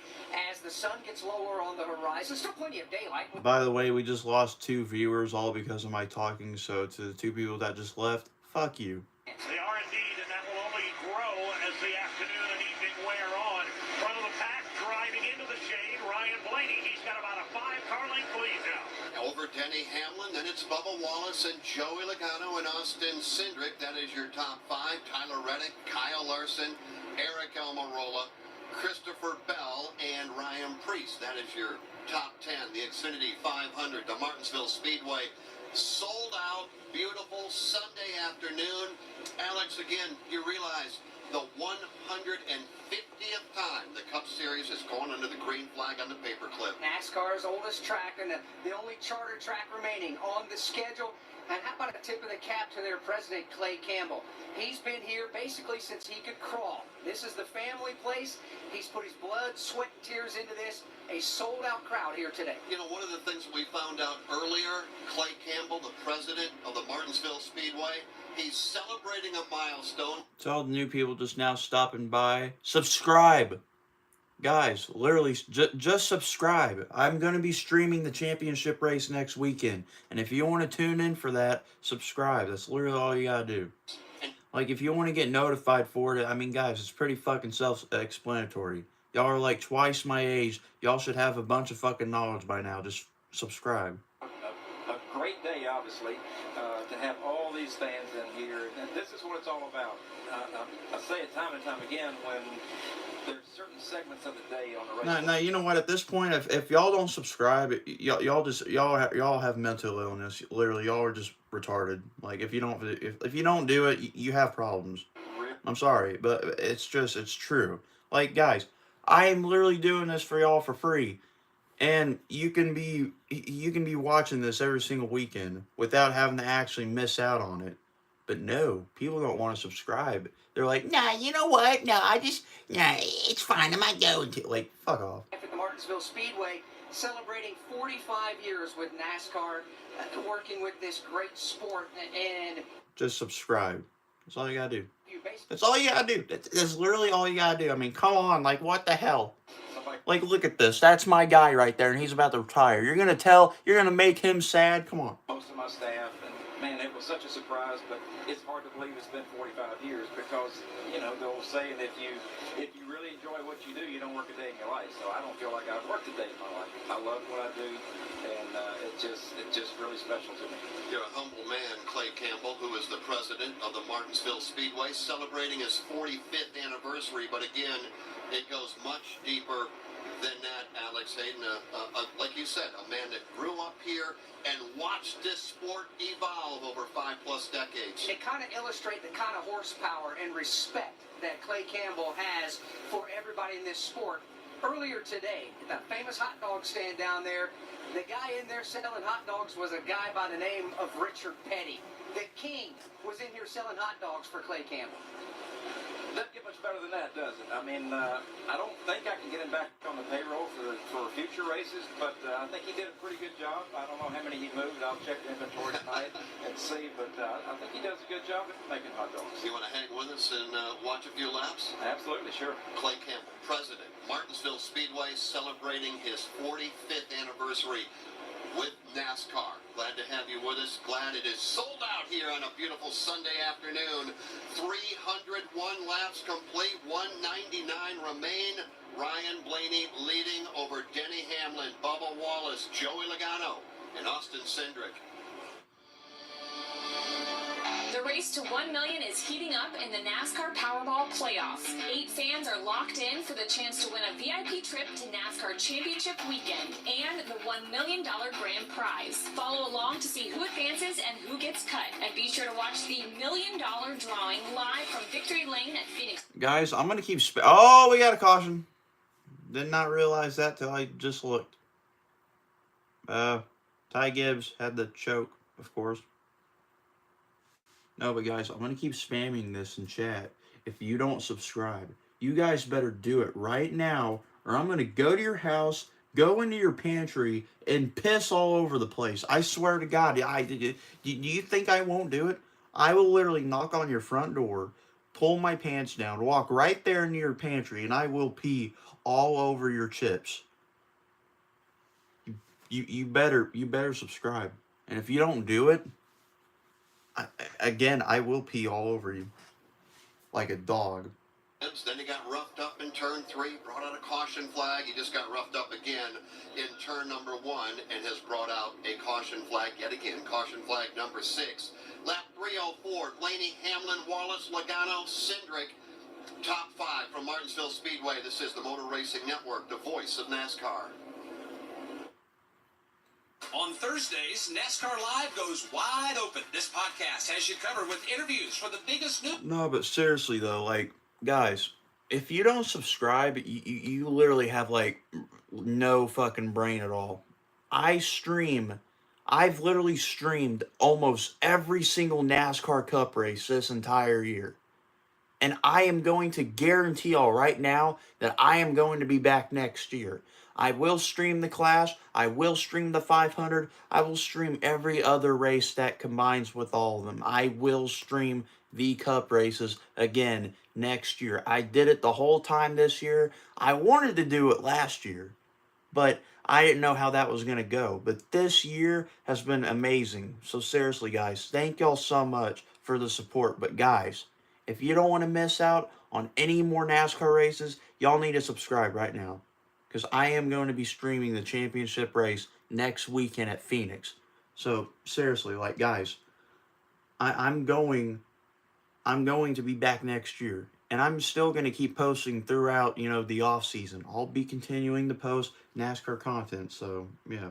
as the sun gets lower on the horizon. Still plenty of daylight. By the way, we just lost 2 viewers all because of my talking. So to the 2 people that just left, fuck you. They are indeed, and that will only grow as the afternoon and evening wear on. Front of the pack, driving into the shade, Ryan Blaney. He's got about a 5-car length lead now. Over Denny Hamlin, then it's Bubba Wallace and Joey Logano and Austin Cindric. That is your top 5. Tyler Reddick, Kyle Larson, Eric Almirola, Christopher Bell, and Ryan Preece. That is your top 10. The Xfinity 500, the Martinsville Speedway, sold out. Beautiful Sunday afternoon. Alex, again, you realize the 150th time the Cup Series is going under the green flag on the paperclip. NASCAR's oldest track and the only charter track remaining on the schedule. And how about a tip of the cap to their president, Clay Campbell? He's been here basically since he could crawl. This is the family place. He's put his blood, sweat, and tears into this. A sold-out crowd here today. You know, one of the things we found out earlier, Clay Campbell, the president of the Martinsville Speedway, he's celebrating a milestone. To all the new people just now stopping by, subscribe. Guys, literally, just subscribe. I'm going to be streaming the championship race next weekend. And if you want to tune in for that, subscribe. That's literally all you got to do. Like, if you want to get notified for it, I mean, guys, it's pretty fucking self-explanatory. Y'all are like twice my age. Y'all should have a bunch of fucking knowledge by now. Just subscribe. A great day, obviously, to have all these fans in here. And this is what it's all about. I say it time and time again when there's certain segments of the day on the race. Now, you know what? At this point, if y'all don't subscribe, y'all have mental illness. Literally, y'all are just retarded. Like, if you don't do it, you have problems. I'm sorry, but it's true. Like, guys, I am literally doing this for y'all for free, and you can be watching this every single weekend without having to actually miss out on it. But no, people don't want to subscribe. They're like, nah, you know what? No, it's fine. I'm not going to. Like, fuck off. At the Martinsville Speedway, celebrating 45 years with NASCAR, working with this great sport, and just subscribe. That's all you gotta do. That's all you gotta do. That's literally all you gotta do. I mean, come on, like, what the hell? Like, look at this. That's my guy right there, and he's about to retire. You're gonna make him sad? Come on. Most of my staff and man, it was such a surprise, but it's hard to believe it's been 45 years because, you know, the old saying, if you really enjoy what you do, you don't work a day in your life. So I don't feel like I've worked a day in my life. I love what I do, and it's just really special to me. You're a humble man, Clay Campbell, who is the president of the Martinsville Speedway, celebrating his 45th anniversary. But again, it goes much deeper than that, Alex Hayden. Like you said, a man that grew up here and watched this sport evolve over 5+ decades. It kind of illustrates the kind of horsepower and respect that Clay Campbell has for everybody in this sport. Earlier today, at that famous hot dog stand down there, the guy in there selling hot dogs was a guy by the name of Richard Petty. The King was in here selling hot dogs for Clay Campbell. Doesn't get much better than that, does it? I mean, I don't think I can get him back on the payroll for future races, but I think he did a pretty good job. I don't know how many he moved. I'll check the inventory tonight and see, but I think he does a good job at making hot dogs. You want to hang with us and watch a few laps? Absolutely, sure. Clay Campbell, president, Martinsville Speedway, celebrating his 45th anniversary with NASCAR. Glad to have you with us. Glad it is sold out here on a beautiful Sunday afternoon. 301 laps complete, 199 remain. Ryan Blaney leading over Denny Hamlin, Bubba Wallace, Joey Logano, and Austin Cindric. The race to 1 million is heating up in the NASCAR Powerball playoffs. 8 fans are locked in for the chance to win a VIP trip to NASCAR Championship Weekend and the $1 million grand prize. Follow along to see who advances and who gets cut. And be sure to watch the $1 million drawing live from Victory Lane at Phoenix. Guys, I'm going to keep... Oh, we got a caution. Did not realize that till I just looked. Ty Gibbs had the choke, of course. No, but guys, I'm going to keep spamming this in chat. If you don't subscribe, you guys better do it right now, or I'm going to go to your house, go into your pantry, and piss all over the place. I swear to God, do you think I won't do it? I will literally knock on your front door, pull my pants down, walk right there into your pantry, and I will pee all over your chips. You better subscribe. And if you don't do it, again, I will pee all over you. Like a dog. Then he got roughed up in turn 3, brought out a caution flag. He just got roughed up again in turn number 1 and has brought out a caution flag yet again. Caution flag number 6. Lap 304, Blaney, Hamlin, Wallace, Logano, Cindric. Top 5 from Martinsville Speedway. This is the Motor Racing Network, the voice of NASCAR. On Thursdays, NASCAR Live goes wide open. This podcast has you covered with interviews for the biggest news. No, but seriously though, like, guys, if you don't subscribe, you literally have, like, no fucking brain at all. I've literally streamed almost every single NASCAR Cup race this entire year. And I am going to guarantee y'all right now that I am going to be back next year. I will stream the Clash. I will stream the 500. I will stream every other race that combines with all of them. I will stream the Cup races again next year. I did it the whole time this year. I wanted to do it last year, but I didn't know how that was going to go. But this year has been amazing. So seriously, guys, thank y'all so much for the support. But guys, if you don't want to miss out on any more NASCAR races, y'all need to subscribe right now. Because I am going to be streaming the championship race next weekend at Phoenix. So, seriously, like, guys, I'm going to be back next year. And I'm still going to keep posting throughout, the off-season. I'll be continuing to post NASCAR content, so, yeah.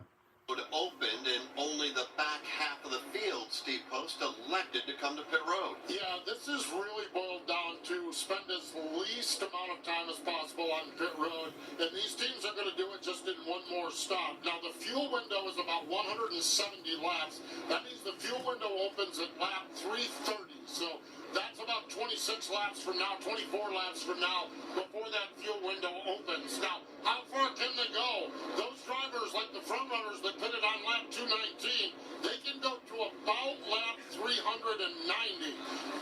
Opened and only the back half of the field, Steve Post, elected to come to pit road. Yeah, this is really boiled down to spend as least amount of time as possible on pit road, and these teams are going to do it just in one more stop. Now, the fuel window is about 170 laps. That means the fuel window opens at lap 330, so that's about 26 laps from now, 24 laps from now, before that fuel window opens. Now, how far can they go? Those drivers, like the front runners that pitted on lap 219, they can go to about lap 390.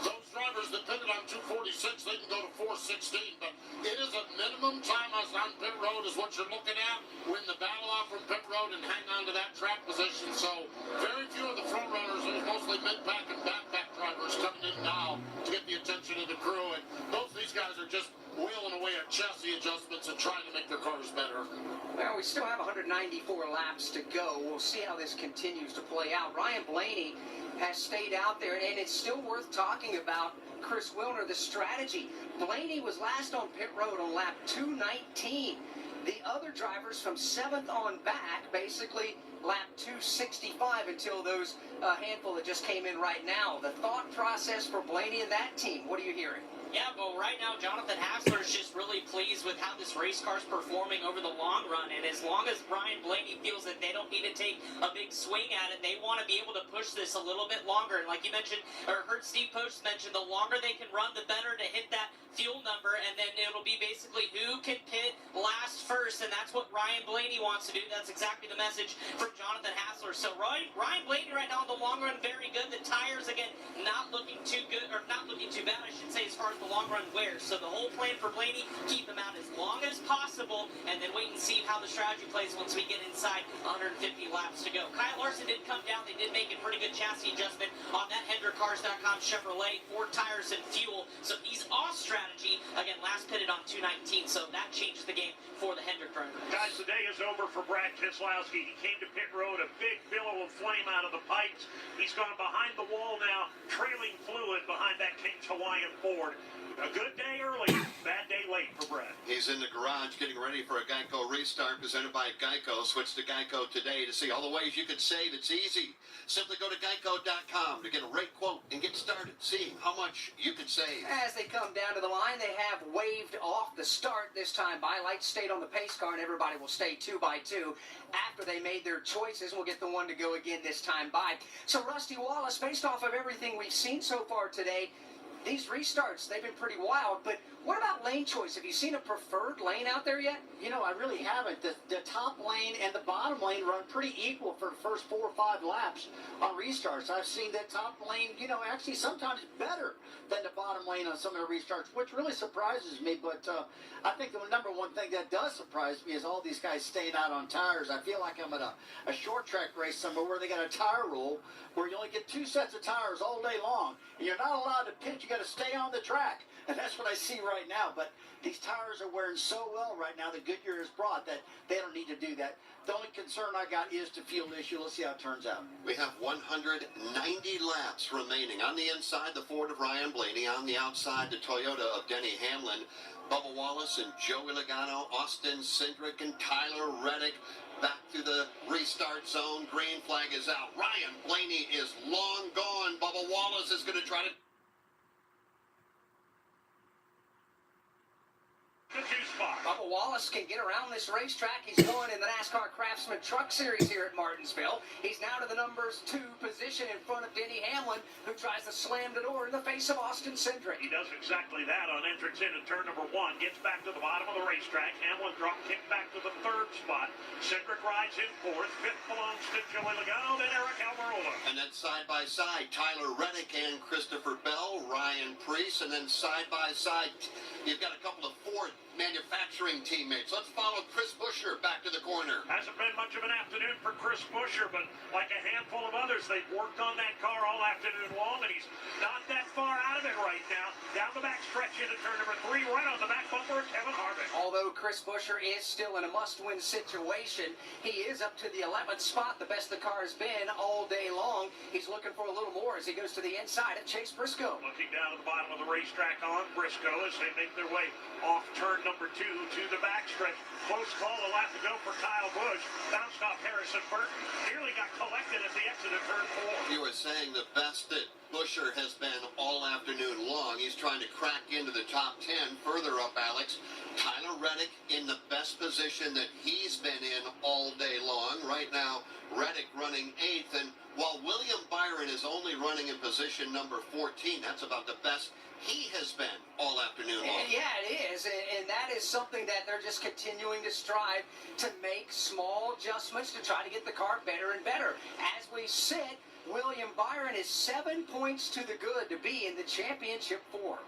Those drivers drivers that pitted on 246, they can go to 416, but it is a minimum time on pit road is what you're looking at. Win the battle off from pit road and hang on to that track position. So very few of the front runners, it was mostly mid-pack and backpack drivers coming in now to get the attention of the crew. And both these guys are just wheeling away at chassis adjustments and trying to make their cars better. Well, we still have 194 laps to go. We'll see how this continues to play out. Ryan Blaney has stayed out there, and it's still worth talking about Chris Wilner, the strategy. Blaney was last on pit road on lap 219. The other drivers from 7th on back, basically lap 265 until those handful that just came in right now. The thought process for Blaney and that team, what are you hearing? Yeah, well, right now, Jonathan Hassler's just really pleased with how this race car's performing over the long run. And as long as Ryan Blaney feels that they don't need to take a big swing at it, they want to be able to push this a little bit longer. And like you mentioned, or heard Steve Post mention, the longer they can run, the better to hit that fuel number. And then it'll be basically who can pit last first. And that's what Ryan Blaney wants to do. That's exactly the message from Jonathan Hassler. So Ryan Blaney right now in the long run, very good. The tires, again, not looking too good, or not looking too bad, I should say, as far as the long run wears. So the whole plan for Blaney, keep him out as long as possible, and then wait and see how the strategy plays once we get inside 150 laps to go. Kyle Larson did come down. They did make a pretty good chassis adjustment on that HendrickCars.com Chevrolet, 4 tires and fuel. So he's off strategy. Again, last pitted on 219, so that changes the game for the Hendrick driver. Guys, the day is over for Brad Keselowski. He came to pit road, a big billow of flame out of the pipes. He's gone behind the wall now, trailing fluid behind that King's Hawaiian Ford. A good day early, bad day late for Brad. He's in the garage getting ready for a Geico restart presented by Geico. Switch to Geico today to see all the ways you could save. It's easy. Simply go to geico.com to get a rate quote and get started seeing how much you could save. As they come down to the line, they have waved off the start this time by. Lights stayed on the pace car, and everybody will stay 2 by 2 after they made their choices. We'll get the one to go again this time by. So, Rusty Wallace, based off of everything we've seen so far today, these restarts, they've been pretty wild, but what about lane choice? Have you seen a preferred lane out there yet? You know, I really haven't. The top lane and the bottom lane run pretty equal for the first 4 or 5 laps on restarts. I've seen that top lane, you know, actually sometimes better than the bottom lane on some of the restarts, which really surprises me. But I think the number one thing that does surprise me is all these guys staying out on tires. I feel like I'm at a short track race somewhere where they got a tire rule where you only get 2 sets of tires all day long, and you're not allowed to pitch. You got to stay on the track. And that's what I see right now. But these tires are wearing so well right now that Goodyear has brought that they don't need to do that. The only concern I got is the fuel issue. Let's see how it turns out. We have 190 laps remaining. On the inside, the Ford of Ryan Blaney. On the outside, the Toyota of Denny Hamlin. Bubba Wallace and Joey Logano, Austin Cindric and Tyler Reddick back to the restart zone. Green flag is out. Ryan Blaney is long gone. Bubba Wallace is going to try to... Bubba Wallace can get around this racetrack. He's going in the NASCAR Craftsman Truck Series here at Martinsville. He's now to the numbers 2 position in front of Denny Hamlin, who tries to slam the door in the face of Austin Cindric. He does exactly that on entrance into turn number 1. Gets back to the bottom of the racetrack. Hamlin drop kick back to the 3rd spot. Cindric rides in 4th. 5th belongs to Joey Logano, then Eric Almirola. And then side by side, Tyler Reddick and Christopher Bell, Ryan Preece, and then side by side, you've got a couple of Ford manufacturing teammates. Let's follow Chris Buescher back to the corner. Hasn't been much of an afternoon for Chris Buescher, but like a handful of others, they've worked on that car all afternoon long, and he's not that far out of it right now. Down the back stretch into turn number 3, right on the back bumper of Kevin Harvick. Although Chris Buescher is still in a must-win situation, he is up to the 11th spot, the best the car has been all day long. He's looking for a little more as he goes to the inside of Chase Briscoe. Looking down at the bottom of the racetrack on Briscoe as they make their way off turn number 2 to the backstretch. Close call, a lap to go for Kyle Busch. Bounced off Harrison Burton. Nearly got collected at the exit of turn 4. You were saying the best that Buescher has been all afternoon long. He's trying to crack into the top 10. Further up, Alex, Tyler Reddick in the best position that he's been in all day long. Right now, Reddick running 8th. And while William Byron is only running in position number 14, that's about the best he has been all afternoon long. Yeah, it is, and that is something that they're just continuing to strive to make small adjustments to try to get the car better and better. As we sit, William Byron is 7 points to the good to be in the championship 4.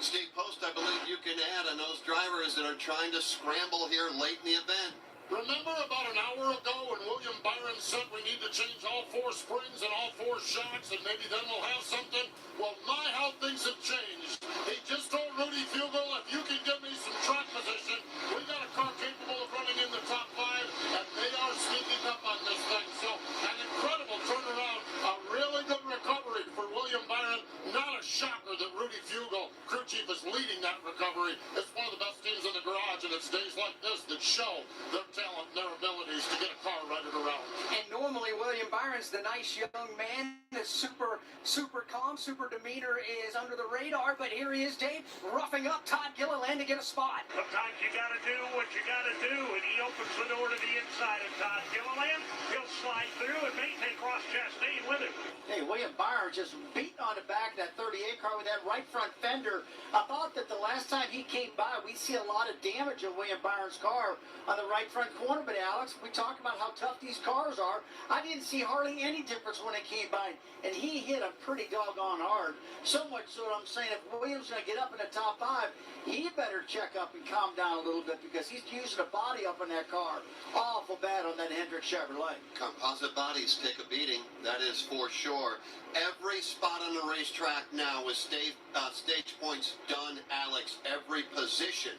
Steve Post, I believe you can add on those drivers that are trying to scramble here late in the event. Remember about an hour ago when William Byron said we need to change all 4 springs and all 4 shocks and maybe then we'll have something? Well, my, how things have changed. He just told Rudy Fugle, if you can give me some track position, we got a car capable of running in the top 5, and they are sneaking up on this thing. So, an incredible turnaround, a really good recovery for William Byron. Not a shocker that Rudy Fugle, crew chief, is leading that recovery. It's one of the best teams in the garage, and it's days like this that show their talent and their abilities to get a car righted around. And normally William Byron's the nice young man, the super calm, super demeanor is under the radar, but here he is, Dave, roughing up Todd Gilliland to get a spot. Sometimes you got to do what you got to do, and he opens the door to the inside of Todd Gilliland. He'll slide through and may take Ross Chastain with him. Hey, William Byron just beating on the back of that 38 car with that right front fender. I thought that the last time he came by, we'd see a lot of damage on William Byron's car on the right front corner, but Alex, we talked about how tough these cars are. I didn't see hardly any difference when it came by, and he hit a pretty doggone hard. So much so that I'm saying if Williams going to get up in the top 5, he better check up and calm down a little bit because he's using a body up in that car. Awful bad on that Hendrick Chevrolet. Composite bodies take a beating, that is for sure. Every spot on the racetrack now with stage points done, Alex. Every position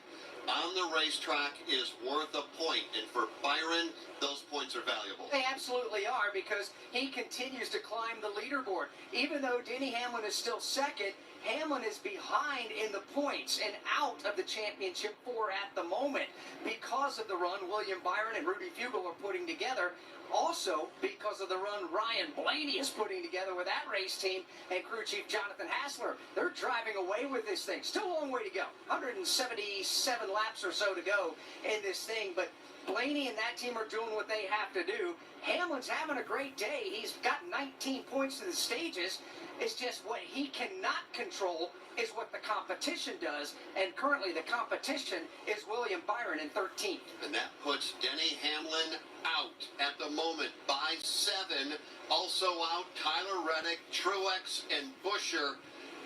on the racetrack is worth a point, and for Byron, those points are valuable. They absolutely are because he continues to climb the leaderboard. Even though Denny Hamlin is still second, Hamlin is behind in the points and out of the championship 4 at the moment because of the run William Byron and Rudy Fugle are putting together. Also, because of the run Ryan Blaney is putting together with that race team and crew chief Jonathan Hassler. They're driving away with this thing. Still a long way to go. 177 laps or so to go in this thing, but Blaney and that team are doing what they have to do. Hamlin's having a great day. He's got 19 points to the stages. It's just what he cannot control is what the competition does, and currently the competition is William Byron in 13th. And that puts Denny Hamlin out at the moment by 7. Also out, Tyler Reddick, Truex, and Buescher.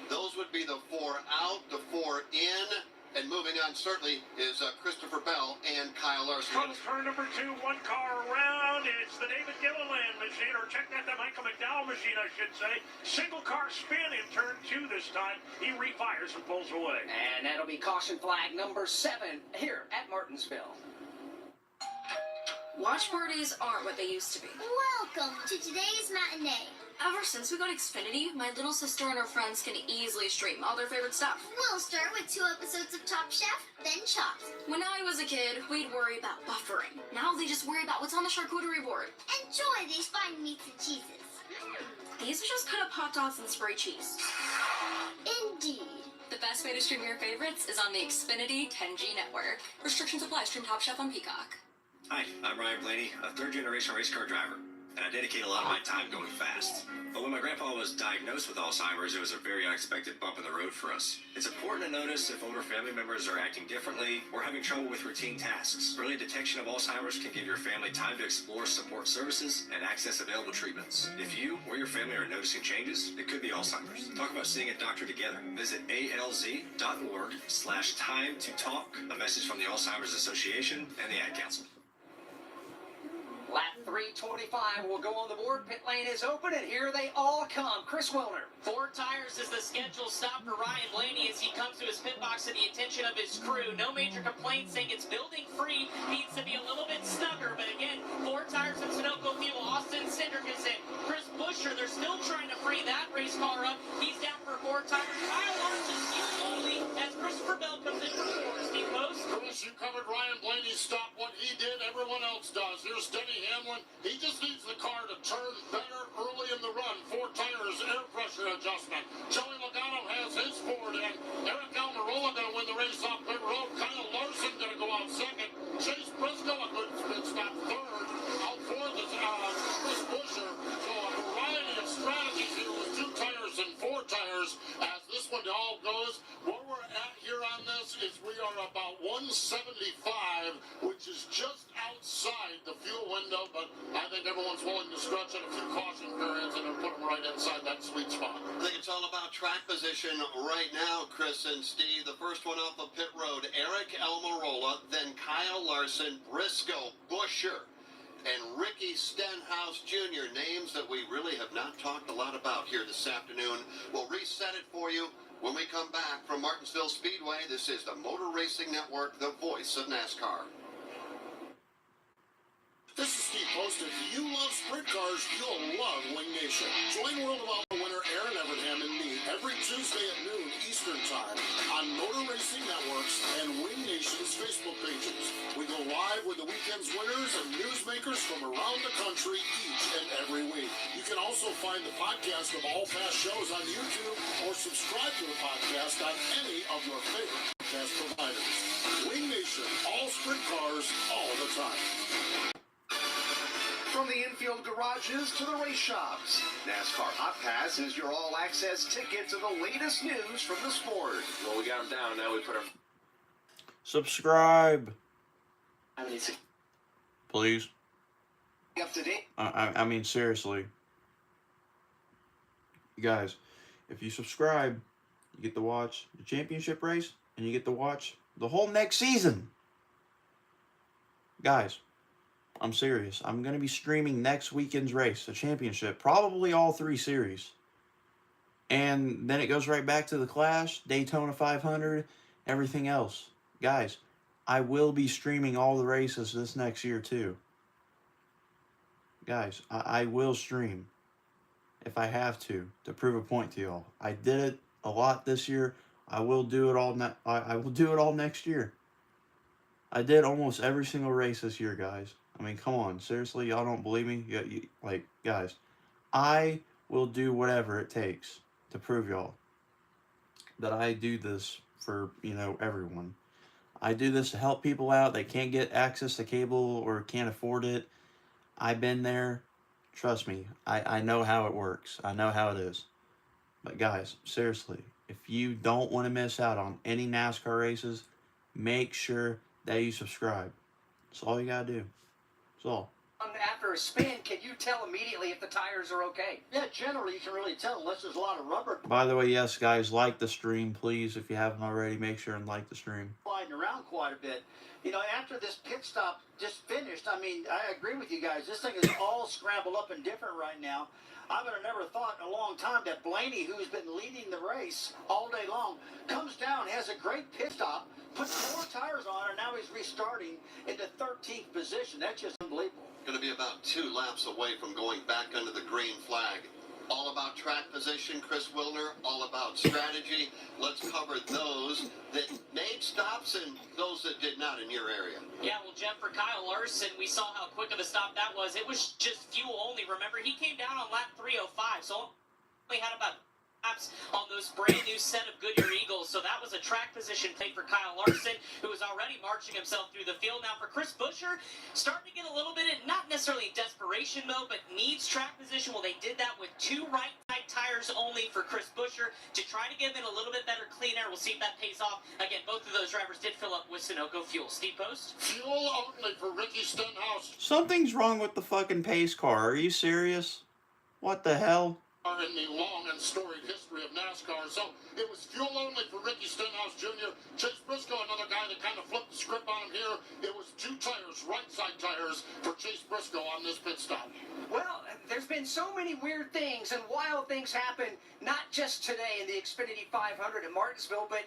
Those would be the 4 out, the 4 in. And moving on, certainly, is Christopher Bell and Kyle Larson. Comes turn number 2, 1 car around. It's the David Gilliland machine, or check that, the Michael McDowell machine, I should say. Single car spin in turn 2 this time. He refires and pulls away. And that'll be caution flag number 7 here at Martinsville. Watch parties aren't what they used to be. Welcome to today's matinee. Ever since we got Xfinity, my little sister and her friends can easily stream all their favorite stuff. We'll start with 2 episodes of Top Chef, then Chopped. When I was a kid, we'd worry about buffering. Now they just worry about what's on the charcuterie board. Enjoy these fine meats and cheeses. These are just cut up hot dogs and spray cheese. Indeed. The best way to stream your favorites is on the Xfinity 10G network. Restrictions apply. Stream Top Chef on Peacock. Hi, I'm Ryan Blaney, a third-generation race car driver, and I dedicate a lot of my time going fast. But when my grandpa was diagnosed with Alzheimer's, it was a very unexpected bump in the road for us. It's important to notice if older family members are acting differently or having trouble with routine tasks. Early detection of Alzheimer's can give your family time to explore support services and access available treatments. If you or your family are noticing changes, it could be Alzheimer's. Talk about seeing a doctor together. Visit alz.org/time to talk. A message from the Alzheimer's Association and the Ad Council. Lap 325 will go on the board. Pit lane is open, and here they all come. Chris Wilner. 4 tires is the scheduled stop for Ryan Blaney as he comes to his pit box to the attention of his crew. No major complaints, saying it's building free. Needs to be a little bit snugger, but again, 4 tires in Sunoco fuel. Austin Cindric is in. Chris Buescher, they're still trying to free that race car up. He's down for 4 tires. Kyle Larson steals only as Christopher Bell comes in for 4. Steve Post. Chris, you covered Ryan Blaney's stop. What he did, everyone else does. Here's Denny Hamlin. He just needs the car to turn better early in the run. 4 tires, air pressure adjustment. Joey Logano has his Ford in. Eric Almirola going to win the race off pit road. Kyle Larson going to go out second. Chase Briscoe a good pit stop third. Out fourth is Chris Buescher. So a variety of strategies here with 2 tires and 4 tires as this one all goes. Where we're at here on this is we are about 175, which is just outside outside the fuel window, but I think everyone's willing to stretch it a few caution periods and then put them right inside that sweet spot. I think it's all about track position right now, Chris and Steve. The first one off the pit road, Eric Almirola, then Kyle Larson, Briscoe, Busher, and Ricky Stenhouse Jr., names that we really have not talked a lot about here this afternoon. We'll reset it for you when we come back from Martinsville Speedway. This is the Motor Racing Network, the voice of NASCAR. This is Steve Post. If you love sprint cars, you'll love Wing Nation. Join World of Auto winner Aaron Evernham and me every Tuesday at noon Eastern Time on Motor Racing Networks and Wing Nation's Facebook pages. We go live with the weekend's winners and newsmakers from around the country each and every week. You can also find the podcast of all past shows on YouTube or subscribe to the podcast on any of your favorite podcast providers. Wing Nation, all sprint cars, all the time. From the infield garages to the race shops, NASCAR Hot Pass is your all-access ticket to the latest news from the sport. Well, we got them down. Now we put our... Subscribe. Please. Up to date. I mean, seriously. You guys, if you subscribe, you get to watch the championship race, and you get to watch the whole next season. Guys, I'm serious. I'm going to be streaming next weekend's race, the championship, probably all 3 series. And then it goes right back to the Clash, Daytona 500, everything else. Guys, I will be streaming all the races this next year too. Guys, I will stream if I have to prove a point to y'all. I did it a lot this year. I will do it all. I will do it all next year. I did almost every single race this year, guys. I mean, come on, seriously, y'all don't believe me? Like, guys, I will do whatever it takes to prove y'all that I do this for, everyone. I do this to help people out that can't get access to cable or can't afford it. I've been there. Trust me, I know how it works. I know how it is. But guys, seriously, if you don't want to miss out on any NASCAR races, make sure that you subscribe. That's all you gotta do. That's all. After a spin, can you tell immediately if the tires are okay? Yeah, generally you can really tell unless there's a lot of rubber By the way, yes, guys, like the stream, please. If you haven't already, make sure and like the stream. sliding around quite a bit. After this pit stop just finished, I mean, I agree with you guys. This thing is all scrambled up and different right now. I would have never thought in a long time that Blaney, who's been leading the race all day long, comes down, has a great pit stop, puts 4 tires on, and now he's restarting into 13th position. That's just unbelievable. Going to be about 2 laps away from going back under the green flag. All about track position, Chris Wilner. All about strategy. Let's cover those that made stops and those that did not in your area. Yeah, well, Jeff, for Kyle Larson, we saw how quick of a stop that was. It was just fuel only. Remember, he came down on lap 305, so only had about laps on those brand new set of Goodyear Eagles. So that was a track position play for Kyle Larson, who was already marching himself through the field. Now for Chris Busher, starting to get a little bit in, not necessarily desperation mode, but needs track position. Well, they did that with 2 right side tires only for Chris Busher to try to give it a little bit better clean air. We'll see if that pays off. Again, both of those drivers did fill up with Sunoco fuel. Steve Post? Fuel only for Ricky Stenhouse. Something's wrong with the fucking pace car. Are you serious? What the hell? In the long and storied history of NASCAR. So it was fuel only for Ricky Stenhouse Jr. Chase Briscoe, another guy that kind of flipped the script on him here. It was 2 tires, right side tires for Chase Briscoe on this pit stop. Well, there's been so many weird things and wild things happen, not just today in the Xfinity 500 at Martinsville, but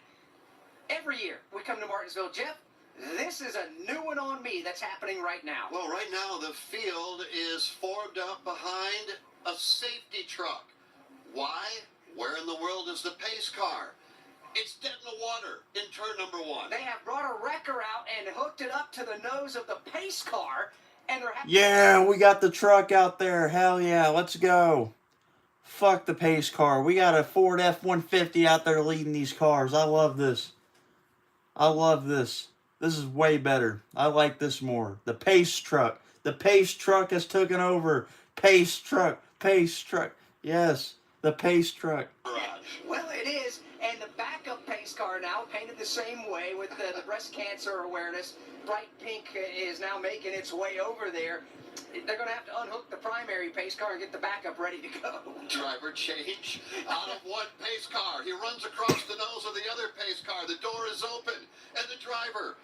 every year we come to Martinsville. Jeff, this is a new one on me that's happening right now. Well, right now the field is formed up behind a safety truck. Why? Where in the world is the pace car? It's dead in the water in turn number 1. They have brought a wrecker out and hooked it up to the nose of the pace car, and they're Yeah, we got the truck out there. Hell yeah, let's go. Fuck the pace car. We got a Ford F-150 out there leading these cars. I love this. I love this. This is way better. I like this more. The pace truck. The pace truck has taken over. Pace truck. Pace truck. Yes, the pace truck. Well, it is, and the backup pace pace car now, painted the same way with the breast cancer awareness. Bright pink is now making its way over there. They're going to have to unhook the primary pace car and get the backup ready to go. Driver change out of one pace car. He runs across the nose of the other pace car. The door is open, and the driver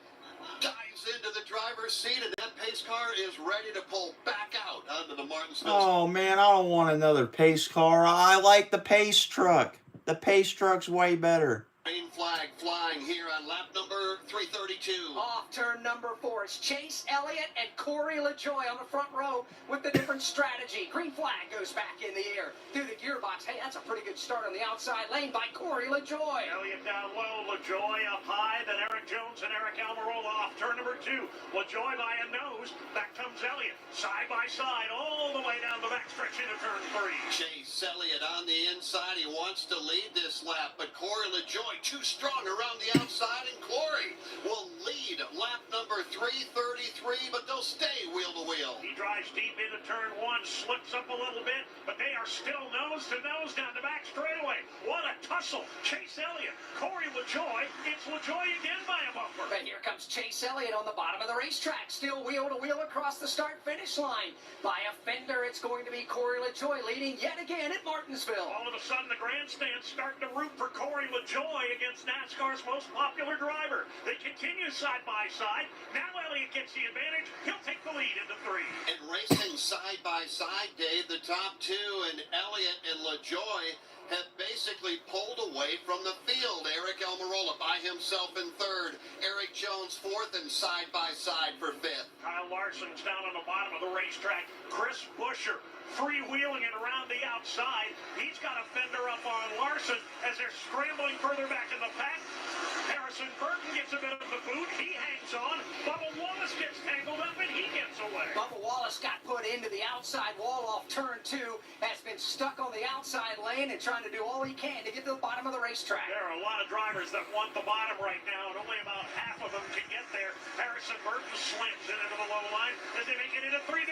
dives into the driver's seat, and that pace car is ready to pull back out onto the Martinsville. Oh, man, I don't want another pace car. I like the pace truck. The pace truck's way better. Green flag flying here on lap number 332. Off turn number 4. It's Chase Elliott and Corey LaJoie on the front row with the different strategy. Green flag goes back in the air through the gearbox. Hey, that's a pretty good start on the outside lane by Corey LaJoie. Elliott down low, LaJoie up high, then Eric Jones and Eric Almirola off turn number 2. LaJoie by a nose, back comes Elliott, side by side, all the way down the backstretch into turn 3. Chase Elliott on the inside. He wants to lead this lap, but Corey LaJoie too strong around the outside, and Corey will lead lap number 333, but they'll stay wheel to wheel. He drives deep into turn 1, slips up a little bit, but they are still nose to nose down the back straightaway. What a tussle. Chase Elliott, Corey LaJoie, it's LaJoie again by a bumper. And here comes Chase Elliott on the bottom of the racetrack, still wheel to wheel across the start-finish line. By a fender, it's going to be Corey LaJoie leading yet again at Martinsville. All of a sudden, the grandstand's starting to root for Corey LaJoie against NASCAR's most popular driver. They continue side by side. Now Elliott gets the advantage. He'll take the lead into 3. And racing side by side, Dave, the top two, and Elliott and LaJoie have basically pulled away from the field. Eric Almirola by himself in 3rd. Eric Jones 4th, and side by side for 5th. Kyle Larson's down on the bottom of the racetrack. Chris Buescher freewheeling it around the outside. He's got a fender up on Larson as they're scrambling further back in the pack. Harrison Burton gets a bit of the boot. He hangs on. Bubba Wallace gets tangled up and he gets away. Bubba Wallace got put into the outside wall off turn 2, has been stuck on the outside lane and trying to do all he can to get to the bottom of the racetrack. There are a lot of drivers that want the bottom right now, and only about half of them can get there. Harrison Burton slams it into the low line as they make it into 3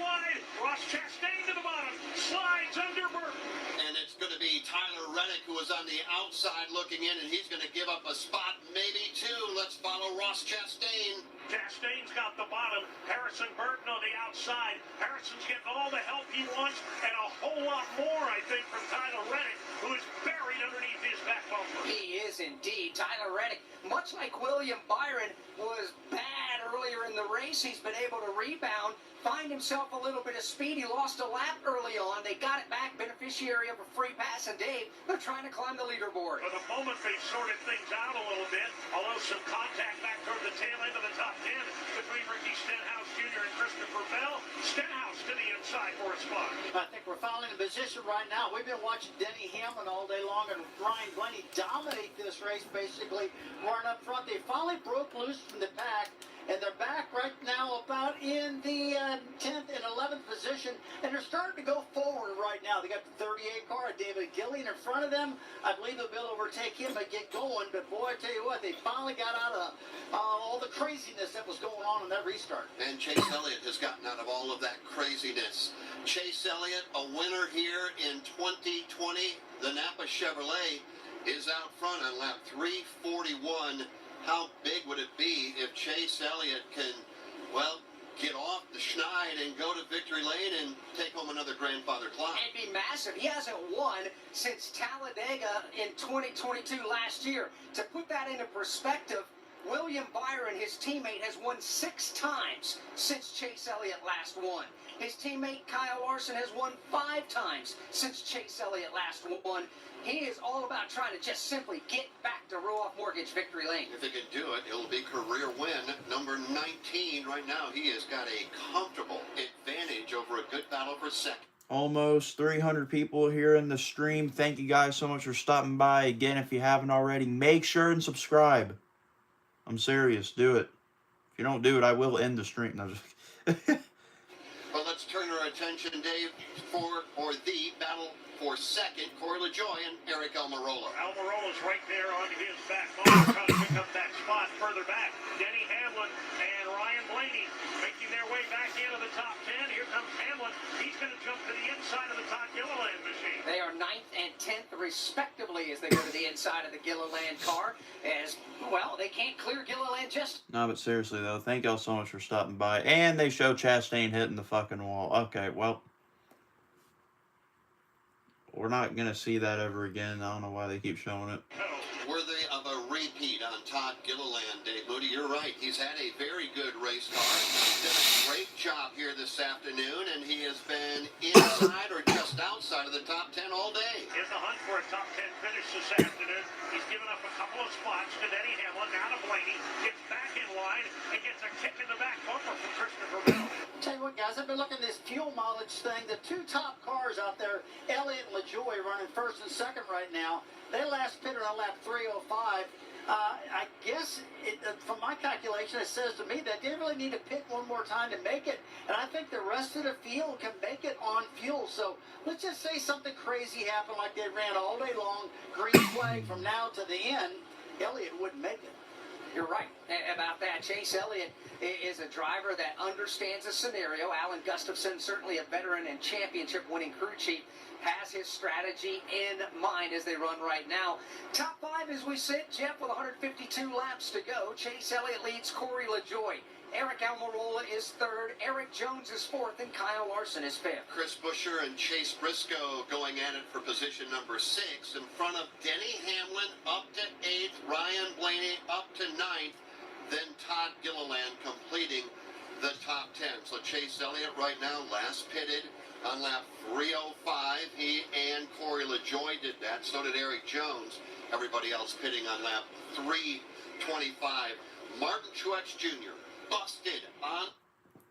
wide. Ross Chastain to the bottom, slides under Burton. And it's going to be Tyler Reddick, who is on the outside looking in, and he's going to give up a spot, maybe 2. Let's follow Ross Chastain. Chastain's got the bottom. Harrison Burton on the outside. Harrison's getting all the help he wants and a whole lot more, I think, from Tyler Reddick, who is buried underneath his back bumper. He is indeed. Tyler Reddick, much like William Byron, was bad earlier in the race. He's been able to rebound, find himself a little bit of speed. He lost a lap early on. They got it back, beneficiary of a free pass, and Dave, they're trying to climb the leaderboard. For the moment, they've sorted things out a little bit, although some contact back toward the tail end of the top 10 between Ricky Stenhouse Jr. and Christopher Bell. Stenhouse to the inside for a spot. I think we're finally in position right now. We've been watching Denny Hamlin all day long and Ryan Blaney dominate this race, basically running up front. They finally broke loose from the pack, and they're back right now about in the 10th and 11th position, and they're starting to go forward right now. They got the 38 car, David Gillian in front of them. I believe they'll be able to overtake him and get going, but boy, I tell you what, they finally got out of all the craziness that was going on in that restart. And Chase Elliott has gotten out of all of that craziness. Chase Elliott, a winner here in 2020. The Napa Chevrolet is out front on lap 341. How big would it be if Chase Elliott can, well, get off the schneid and go to victory lane and take home another grandfather clock? It'd be massive. He hasn't won since Talladega in 2022 last year. To put that into perspective, William Byron, his teammate, has won 6 times since Chase Elliott last won. His teammate Kyle Larson has won 5 times since Chase Elliott last won. He is all about trying to just simply get back to Ruoff Mortgage victory lane. If he can do it, it'll be career win number 19. Right now, he has got a comfortable advantage over a good battle for second. Almost 300 people here in the stream. Thank you guys so much for stopping by. Again, if you haven't already, make sure and subscribe. I'm serious. Do it. If you don't do it, I will end the stream. No, But let's turn our attention, Dave, for the battle for second, Corey LaJoie and Eric Almirola. Almirola's right there on his back. Trying to pick up that spot further back. Denny Hamlin and Ryan Blaney making their way back into the top 10. Here comes Hamlin. He's going to jump to the inside of the Todd Gilliland machine. They are 9th and 10th respectively as they go to the inside of the Gilliland car. As well, they can't clear Gilliland just. No, but seriously though, thank y'all so much for stopping by. And they show Chastain hitting the fucking wall. Okay, well, we're not gonna see that ever again. I don't know why they keep showing it. Worthy of a repeat on Todd Gilliland, Dave Moody. You're right. He's had a very good race car. Did a great job here this afternoon, and he has been inside or just outside of the top 10 all day. In the hunt for a top 10 finish this afternoon. He's given up a couple of spots to Denny Hamlin, now to Blaney. Gets back in line and gets a kick in the back bumper from Christopher Bell. Tell you what, guys, I've been looking at this fuel mileage thing. The two top cars out there, Elliott and LaJoie, running first and second right now. They last pitted on lap 305. I guess, from my calculation, it says to me that they really need to pit one more time to make it. And I think the rest of the field can make it on fuel. So let's just say something crazy happened, like they ran all day long, green flag from now to the end. Elliott wouldn't make it. You're right about that. Chase Elliott is a driver that understands the scenario. Alan Gustafson, certainly a veteran and championship-winning crew chief, has his strategy in mind as they run right now. Top 5 as we sit, Jeff, with 152 laps to go. Chase Elliott leads Corey LaJoie. Eric Almirola is 3rd. Eric Jones is 4th, and Kyle Larson is 5th. Chris Buescher and Chase Briscoe going at it for position number 6 in front of Denny Hamlin up to 8th, Ryan Blaney up to 9th, then Todd Gilliland completing the top 10. So Chase Elliott right now last pitted on lap 305. He and Corey LaJoie did that. So did Eric Jones. Everybody else pitting on lap 325. Martin Truex Jr. busted on.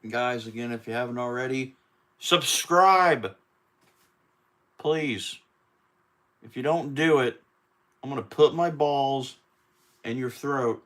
Guys, again, if you haven't already, subscribe. Please. If you don't do it, I'm going to put my balls in your throat,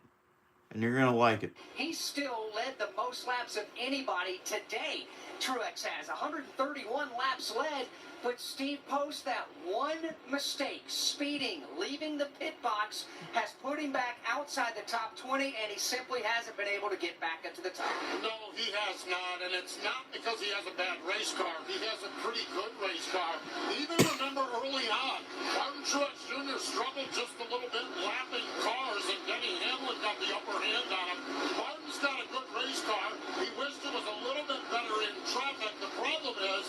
and you're going to like it. He still led the most laps of anybody today. Truex has 131 laps led, but Steve Post, that one mistake, speeding, leaving the pit box, has put him back outside the top 20, and he simply hasn't been able to get back into the top. No, he has not, and it's not because he has a bad race car. He has a pretty good race car. Even remember early on, Martin Truex Jr. struggled just a little bit lapping cars, and Denny Hamlin got the upper hand on him. Martin's got a good race car. He wished it was a little bit better in traffic. The problem is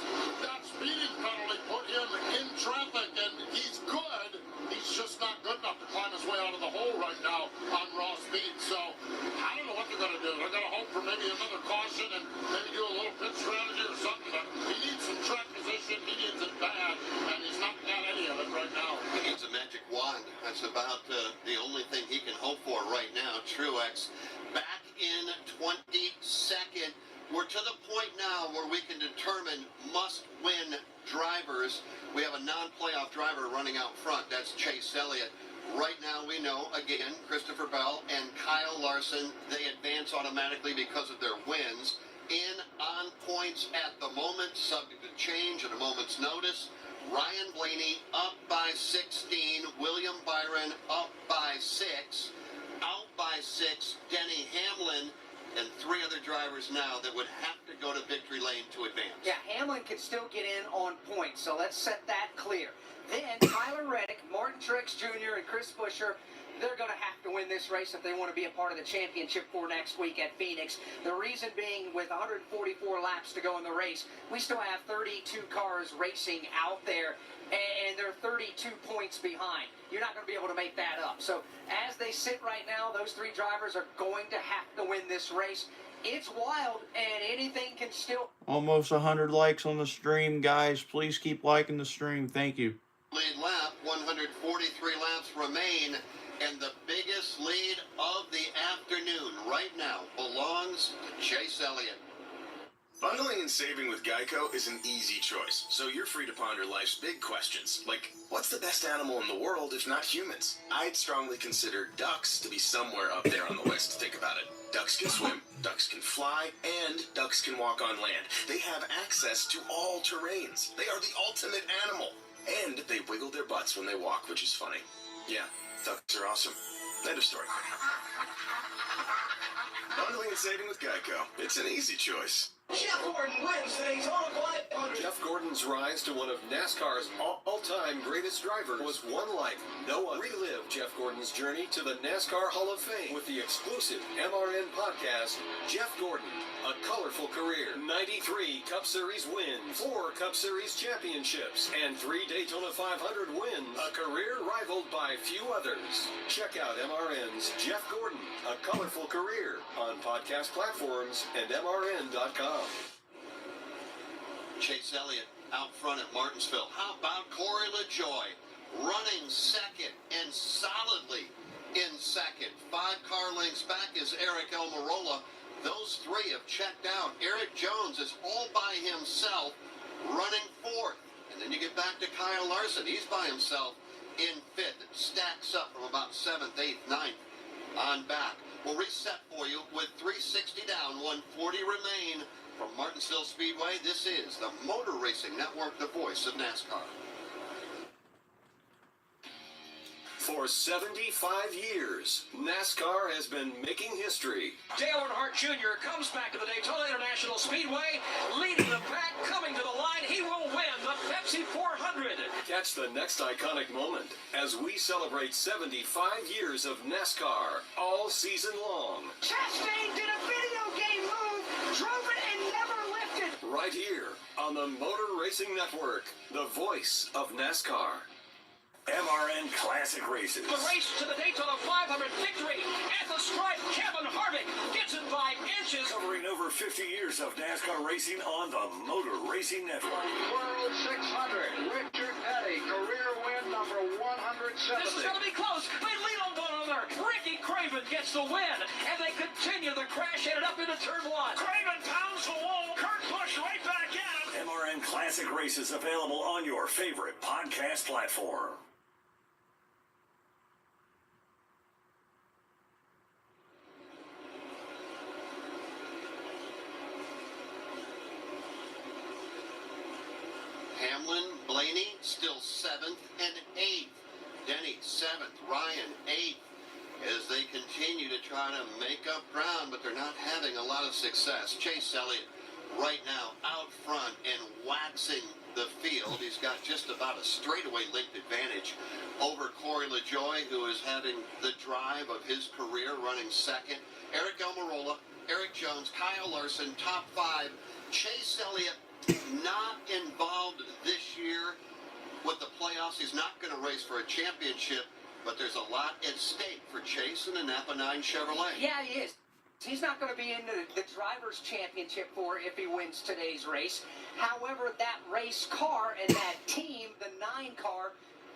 that speeding penalty put him in traffic, and he's good. He's just not good enough to climb his way out of the hole right now on raw speed. So I don't know what they're going to do. They're going to hope for maybe another caution and maybe do a little pit strategy or something. But he needs some track position. He needs it bad, and he's not got any of it right now. He needs a magic wand. That's about the only thing he can hope for right now. Truex back in 22nd. We're to the point now where we can determine must-win drivers. We have a non-playoff driver running out front. That's Chase Elliott. Right now we know, again, Christopher Bell and Kyle Larson, they advance automatically because of their wins. In on points at the moment, subject to change at a moment's notice. Ryan Blaney up by 16. William Byron up by 6. Out by 6, Denny Hamlin. And 3 other drivers now that would have to go to victory lane to advance. Yeah, Hamlin can still get in on points, so let's set that clear. Then Tyler Reddick, Martin Truex Jr., and Chris Buescher, they're going to have to win this race if they want to be a part of the championship for next week at Phoenix. The reason being, with 144 laps to go in the race, we still have 32 cars racing out there, and they're 32 points behind. You're not going to be able to make that up. So as they sit right now, those 3 drivers are going to have to win this race. It's wild, and anything can still... Almost 100 likes on the stream, guys. Please keep liking the stream. Thank you. Lead lap, 143 laps remain, and the biggest lead of the afternoon right now belongs to Chase Elliott. Bundling and saving with Geico is an easy choice, so you're free to ponder life's big questions, like, what's the best animal in the world if not humans? I'd strongly consider ducks to be somewhere up there on the list. Think about it. Ducks can swim, ducks can fly, and ducks can walk on land. They have access to all terrains. They are the ultimate animal. And they wiggle their butts when they walk, which is funny. Yeah, ducks are awesome. End of story. Bundling and saving with Geico. It's an easy choice. Jeff Gordon wins the Daytona 500. Jeff Gordon's rise to one of NASCAR's all-time greatest drivers was one like no other. Relive Jeff Gordon's journey to the NASCAR Hall of Fame with the exclusive MRN podcast, Jeff Gordon, A Colorful Career. 93 Cup Series wins, 4 Cup Series championships, and 3 Daytona 500 wins. A career rivaled by few others. Check out MRN's Jeff Gordon, A Colorful Career on podcast platforms and MRN.com. Chase Elliott out front at Martinsville. How about Corey LaJoie running second and solidly in second? 5 car lengths back is Eric Almirola. Those 3 have checked out. Eric Jones is all by himself running 4th. And then you get back to Kyle Larson. He's by himself in 5th. It stacks up from about 7th, 8th, 9th on back. We'll reset for you with 360 down, 140 remain. From Martinsville Speedway, this is the Motor Racing Network, the voice of NASCAR. For 75 years, NASCAR has been making history. Dale Earnhardt Jr. comes back to the Daytona International Speedway, leading the pack, coming to the line. He will win the Pepsi 400. Catch the next iconic moment as we celebrate 75 years of NASCAR all season long. Chastain did a video game move, drove it and never lifted. Right here on the Motor Racing Network, the voice of NASCAR. MRN Classic Races. The race to the Daytona 500 victory at the stripe. Kevin Harvick gets it by inches. Covering over 50 years of NASCAR racing on the Motor Racing Network. World 600. Richard Petty, career win number 170. This is going to be close. They lead on one another. Ricky Craven gets the win, and they continue the crash headed up into turn 1. Craven pounds the wall. Kurt Busch right back at him. MRN Classic Races available on your favorite podcast platform. Hamlin, Blaney, still 7th and 8th. Denny, 7th. Ryan, 8th. As they continue to try to make up ground, but they're not having a lot of success. Chase Elliott right now out front and waxing the field. He's got just about a straightaway linked advantage over Corey LaJoie, who is having the drive of his career running second. Eric Almirola, Eric Jones, Kyle Larson, top 5. Chase Elliott not involved this year with the playoffs. He's not going to race for a championship, but there's a lot at stake for Chase and the Napa 9 Chevrolet. Yeah, he is. He's not going to be in the Drivers' Championship for if he wins today's race. However, that race car and that team, the 9 car,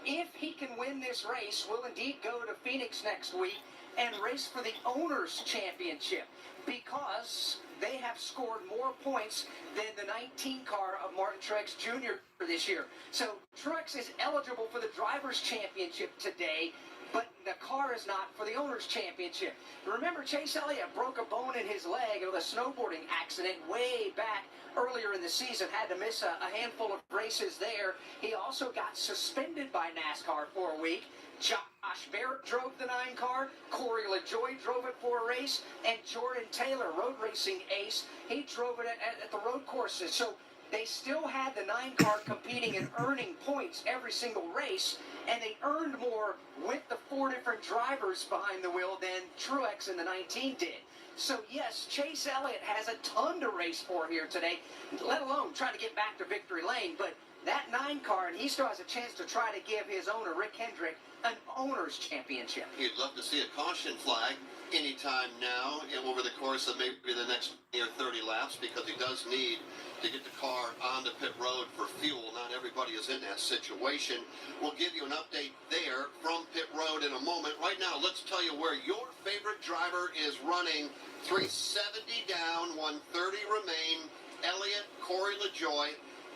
if he can win this race, will indeed go to Phoenix next week and race for the Owners' Championship, because they have scored more points than the 19 car of Martin Truex Jr. for this year. So Truex is eligible for the Drivers' Championship today, but the car is not for the Owners' Championship. Remember, Chase Elliott broke a bone in his leg with a snowboarding accident way back earlier in the season, had to miss a handful of races there. He also got suspended by NASCAR for a week. Josh Barrett drove the 9 car, Corey LaJoie drove it for a race, and Jordan Taylor, road racing ace, he drove it at the road courses. So they still had the 9 car competing and earning points every single race, and they earned more with the 4 different drivers behind the wheel than Truex in the 19 did. So yes, Chase Elliott has a ton to race for here today, let alone trying to get back to victory lane. But that 9 car, and he still has a chance to try to give his owner, Rick Hendrick, an Owners' Championship. You'd love to see a caution flag anytime now over the course of maybe the next 30 laps, because he does need to get the car onto pit road for fuel. Not everybody is in that situation. We'll give you an update there from pit road in a moment. Right now, let's tell you where your favorite driver is running. 370 down, 130 remain Elliott, Corey LaJoy,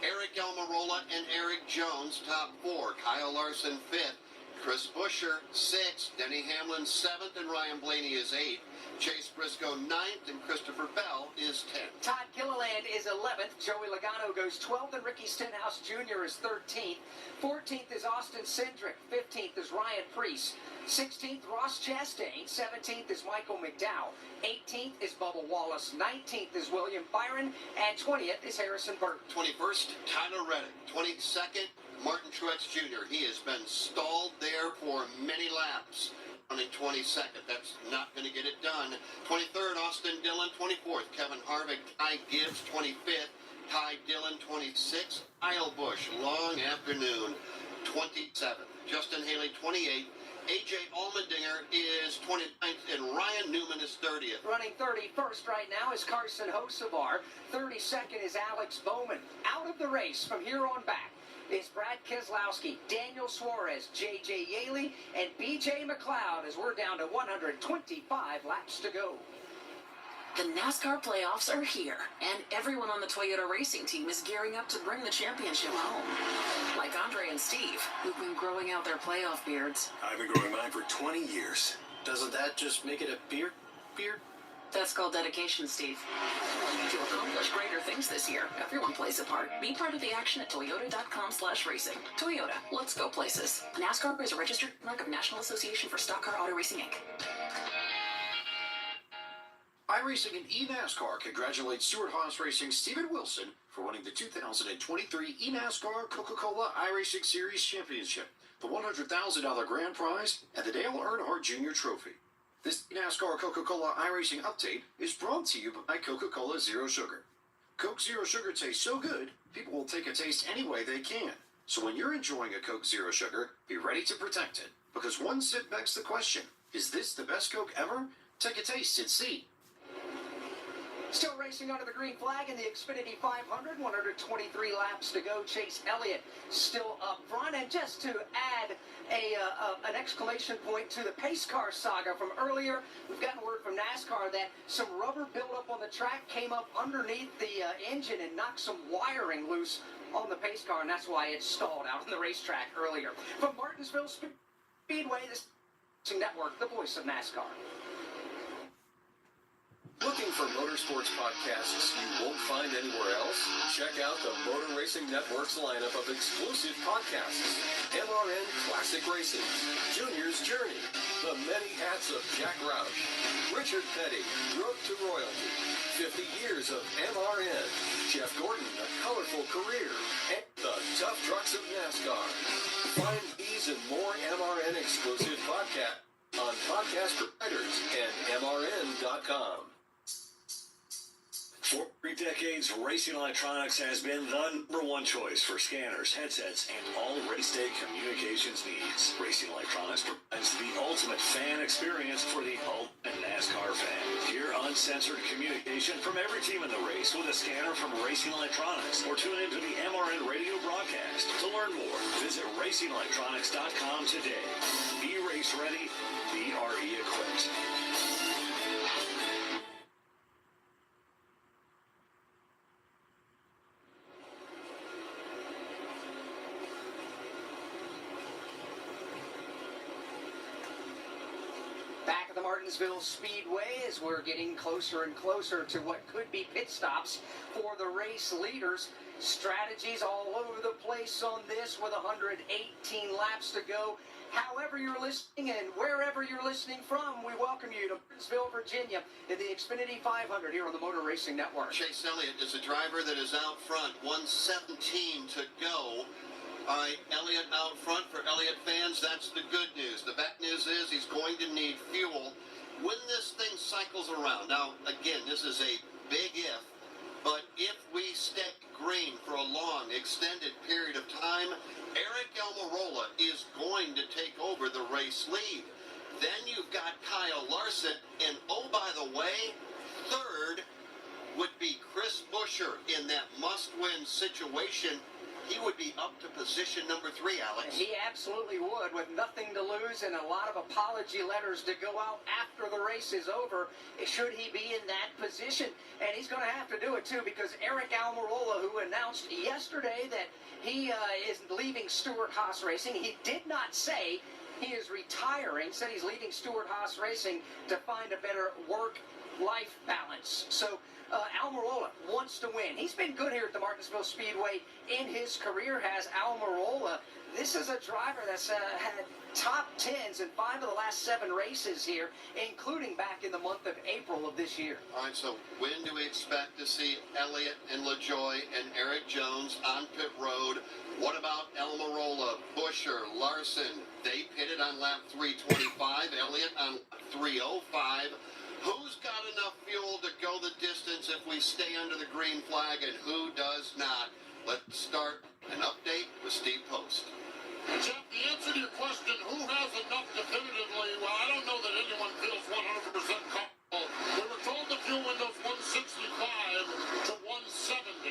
Eric Almirola, and Eric Jones, top 4. Kyle Larson, 5th. Chris Buescher, 6th. Denny Hamlin, 7th. And Ryan Blaney is 8th. Chase Briscoe, 9th. And Christopher Bell is 10th. Todd Gilliland is 11th. Joey Logano goes 12th. And Ricky Stenhouse Jr. is 13th. 14th is Austin Cindric. 15th is Ryan Preece. 16th, Ross Chastain. 17th is Michael McDowell. 18th is Bubba Wallace. 19th is William Byron. And 20th is Harrison Burton. 21st, Tyler Reddick. 22nd, Martin Truex Jr. He has been stalled there for many laps. Running 22nd. That's not going to get it done. 23rd, Austin Dillon. 24th, Kevin Harvick. Ty Gibbs, 25th. Ty Dillon, 26th. Kyle Busch, long afternoon, 27th. Justin Haley, 28th. A.J. Allmendinger is 29th, and Ryan Newman is 30th. Running 31st right now is Carson Hocevar. 32nd is Alex Bowman. Out of the race from here on back is Brad Keselowski, Daniel Suarez, J.J. Yaley, and B.J. McLeod as we're down to 125 laps to go. The NASCAR playoffs are here, and everyone on the Toyota racing team is gearing up to bring the championship home. Like Andre and Steve, who've been growing out their playoff beards. I've been growing mine for 20 years. Doesn't that just make it a beard? That's called dedication, Steve. To accomplish greater things this year, everyone plays a part. Be part of the action at toyota.com/racing. Toyota, let's go places. NASCAR is a registered mark of National Association for Stock Car Auto Racing, Inc. iRacing and eNASCAR congratulate Stewart Haas Racing's Steven Wilson for winning the 2023 eNASCAR Coca-Cola iRacing Series Championship, the $100,000 grand prize, and the Dale Earnhardt Jr. Trophy. This NASCAR Coca-Cola iRacing update is brought to you by Coca-Cola Zero Sugar. Coke Zero Sugar tastes so good, people will take a taste any way they can. So when you're enjoying a Coke Zero Sugar, be ready to protect it. Because one sip begs the question, is this the best Coke ever? Take a taste and see. Still racing under the green flag in the Xfinity 500, 123 laps to go. Chase Elliott still up front. And just to add an exclamation point to the pace car saga from earlier, we've gotten word from NASCAR that some rubber buildup on the track came up underneath the engine and knocked some wiring loose on the pace car, and that's why it stalled out on the racetrack earlier. From Martinsville Speedway, the network, the voice of NASCAR. Looking for motorsports podcasts you won't find anywhere else? Check out the Motor Racing Network's lineup of exclusive podcasts. MRN Classic Racing, Junior's Journey, The Many Hats of Jack Roush, Richard Petty, Road to Royalty, 50 Years of MRN, Jeff Gordon, A Colorful Career, and The Tough Trucks of NASCAR. Find these and more MRN exclusive podcasts on podcast providers and MRN.com. For 3 decades, Racing Electronics has been the #1 choice for scanners, headsets, and all race day communications needs. Racing Electronics provides the ultimate fan experience for the ultimate NASCAR fan. Hear uncensored communication from every team in the race with a scanner from Racing Electronics, or tune into the MRN radio broadcast. To learn more, visit racingelectronics.com today. Be race ready, be RE equipped. Back at the Martinsville Speedway as we're getting closer and closer to what could be pit stops for the race leaders. Strategies all over the place on this with 118 laps to go. However you're listening and wherever you're listening from, we welcome you to Martinsville, Virginia in the Xfinity 500 here on the Motor Racing Network. Chase Elliott is a driver that is out front, 117 to go. All right, Elliott out front. For Elliott fans, that's the good news. The bad news is he's going to need fuel when this thing cycles around. Now, again, this is a big if, but if we stick green for a long, extended period of time, Eric Almirola is going to take over the race lead. Then you've got Kyle Larson, and oh, by the way, third would be Chris Buescher in that must-win situation. he would be up to position number 3, Alex. He absolutely would, with nothing to lose and a lot of apology letters to go out after the race is over, should he be in that position. And he's going to have to do it, too, because Eric Almirola, who announced yesterday that he is leaving Stewart-Haas Racing, he did not say he is retiring, said he's leaving Stewart-Haas Racing to find a better work-life balance. So Almirola wants to win. He's been good here at the Martinsville Speedway in his career, has Almirola. This is a driver that's had top 10s in 5 of the last 7 races here, including back in the month of April of this year. All right, so when do we expect to see Elliott and LaJoie and Eric Jones on pit road? What about Almirola, Buscher, Larson? They pitted on lap 325, Elliott on lap 305. Who's got enough fuel to go the distance if we stay under the green flag, and who does not? Let's start an update with Steve Post. Jeff, the answer to your question, who has enough definitively, well, I don't know that anyone feels 100% comfortable. We were told the fuel window's 165 to 170.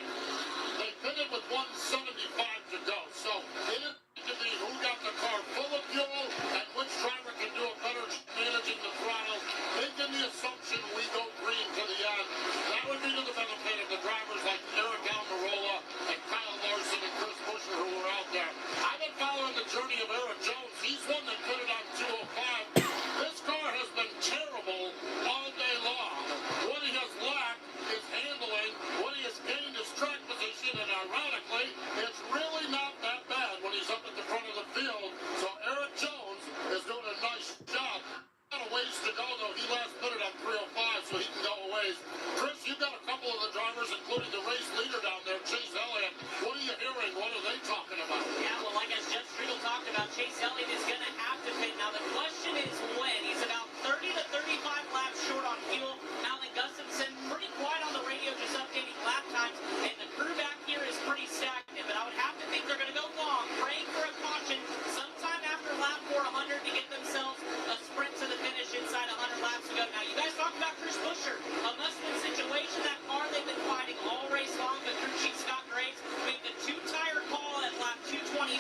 They pitted with 175 to go. So it is to be who got the car full of fuel and which driver can do a better job managing the throttle. Making the assumption we go green to the end. That would be to the benefit of the drivers like Eric Almirola and Kyle Larson and Chris Buscher who were out there. I've been following the journey of Eric Jones. He's one that pitted on 205. This car has been terrible all day long. What he has lacked is handling. What he has gained is track position, and ironically, it's really not that bad when he's up at the front of the field. So Eric Jones is doing a nice job. Got a ways to go, though. He last pitted on 305, so he can go a ways. Chris, you've got a couple of the drivers, including the race leader down there, Chase Elliott. What are you hearing? What are they talking about? Yeah, well, like as Jeff Striegel talked about, Chase Elliott is going to have to pit. Now, the question is when. He's about 30 to 35 laps short on fuel. Alan Gustafson, pretty quiet on the radio, just updating lap times. And the crew back here is pretty stagnant. But I would have to think they're going to go long, praying for a caution sometime after lap 400 to get themselves a sprint to the finish inside 100 laps to go. Now, you guys talked about Chris Buscher. A must-win situation. That car they've been fighting all race long. The crew chief Scott Graves made the 2-tire call at lap 225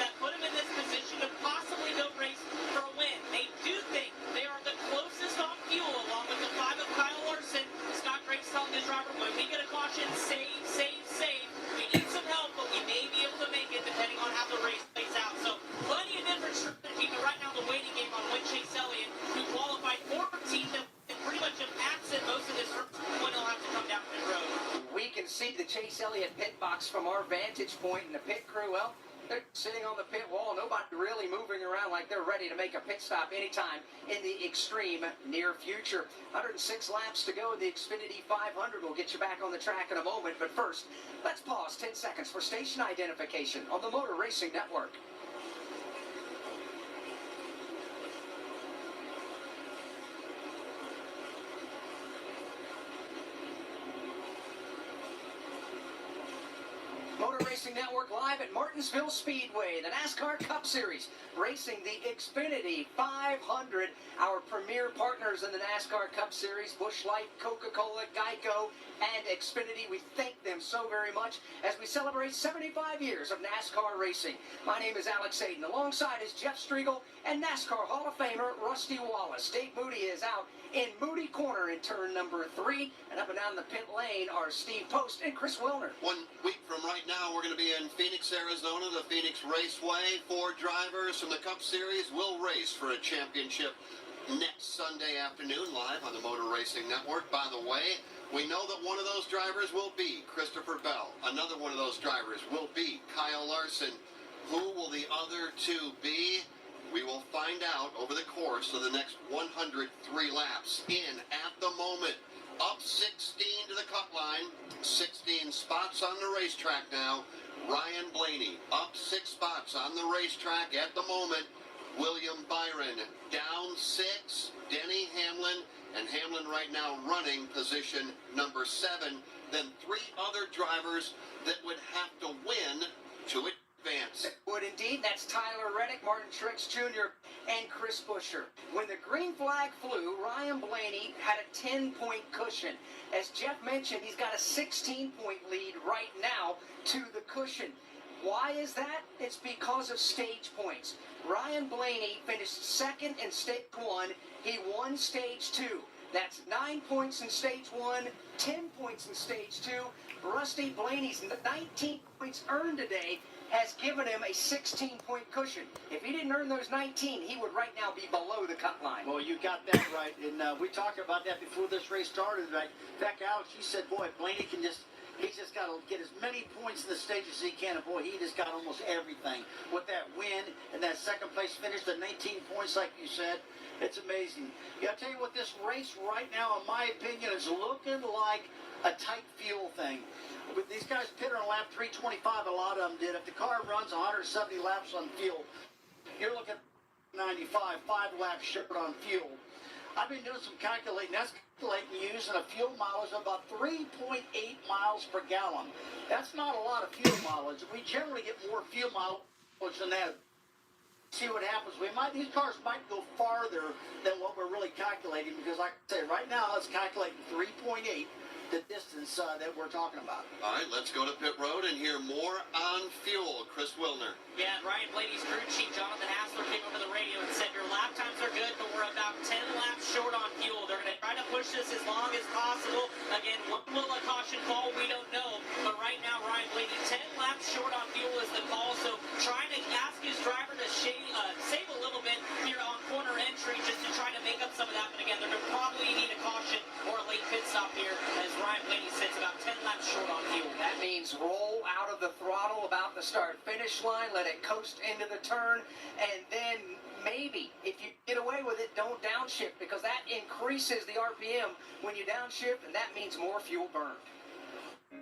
that put him in this position to possibly go race for a win. They do think they are the closest on fuel, along with the 5 of Kyle Larson. Scott Graves telling his driver, when we get a caution, save, save, save. We need some help, but we may be able to make it depending on how the race plays out. So plenty of different strategy, but right now the waiting game on when Chase Elliott, who qualified 14th and pretty much absent most of this when he'll have to come down pit road. We can see the Chase Elliott pit box from our vantage point, and the pit crew, well, they're sitting on the pit wall. Nobody really moving around like they're ready to make a pit stop anytime in the extreme near future. 106 laps to go. The Xfinity 500 will get you back on the track in a moment. But first, let's pause 10 seconds for station identification on the Motor Racing Network. Motor Racing Network live at Martinsville Speedway, the NASCAR Cup Series, racing the Xfinity 500. Our premier partners in the NASCAR Cup Series, Busch Light, Coca-Cola, Geico, and Xfinity. We thank them so very much as we celebrate 75 years of NASCAR racing. My name is Alex Hayden. Alongside is Jeff Striegel and NASCAR Hall of Famer Rusty Wallace. Dave Moody is out in Moody Corner in turn number 3. And up and down the pit lane are Steve Post and Chris Wilner. 1 week from right now, we're going to be in Phoenix, Arizona, the Phoenix Raceway. 4 drivers from the Cup Series will race for a championship next Sunday afternoon live on the Motor Racing Network. By the way, we know that one of those drivers will be Christopher Bell. Another one of those drivers will be Kyle Larson. Who will the other 2 be? We will find out over the course of the next 103 laps. In at the moment, up 16 to the cut line, 16 spots on the racetrack now. Ryan Blaney up 6 spots on the racetrack at the moment. William Byron down 6. Denny Hamlin, and Hamlin right now running position number 7. Then 3 other drivers that would have to win to advance. Would indeed. That's Tyler Reddick, Martin Truex Jr., and Chris Buscher. When the green flag flew, Ryan Blaney had a 10-point cushion. As Jeff mentioned, he's got a 16-point lead right now to the cushion. Why is that? It's because of stage points. Ryan Blaney finished second in stage 1. He won stage 2. That's 9 points in stage 1, 10 points in stage 2. Rusty Blaney's 19 points earned today has given him a 16-point cushion. If he didn't earn those 19, he would right now be below the cut line. Well, you got that right, and we talked about that before this race started. Right? In fact, Alex, you said, boy, Blaney can he's just got to get as many points in the stages as he can, and boy, he just got almost everything. With that win and that second place finish, the 19 points, like you said, it's amazing. Yeah, I'll tell you what, this race right now, in my opinion, is looking like a tight fuel thing. With these guys pitted on lap 325, a lot of them did. If the car runs 170 laps on fuel, you're looking at 95, 5 laps short on fuel. I've been doing some calculating. That's calculating using a fuel mileage of about 3.8 miles per gallon. That's not a lot of fuel mileage. We generally get more fuel mileage than that. See what happens. These cars might go farther than what we're really calculating, because like I say, right now it's calculating 3.8, the distance that we're talking about. All right, let's go to pit road and hear more on fuel. Chris Wilner. Yeah, Ryan Blaney's crew chief, Jonathan Hassler, came over the radio and said, your lap times are good, but we're about 10 laps short on fuel. They're going to try to push this as long as possible. Again, when will a caution fall? We don't know. But right now, Ryan Blaney, 10 laps short on fuel is the call. So trying to ask his driver to save a little bit here on corner entry just to try to make up some of that. But again, they're going to probably need a caution or a late pit stop here as Ryan Blaney sits about 10 laps short on fuel. That means roll out of the throttle about the start-finish line, let it coast into the turn, and then maybe, if you get away with it, don't downshift, because that increases the RPM when you downshift, and that means more fuel burned.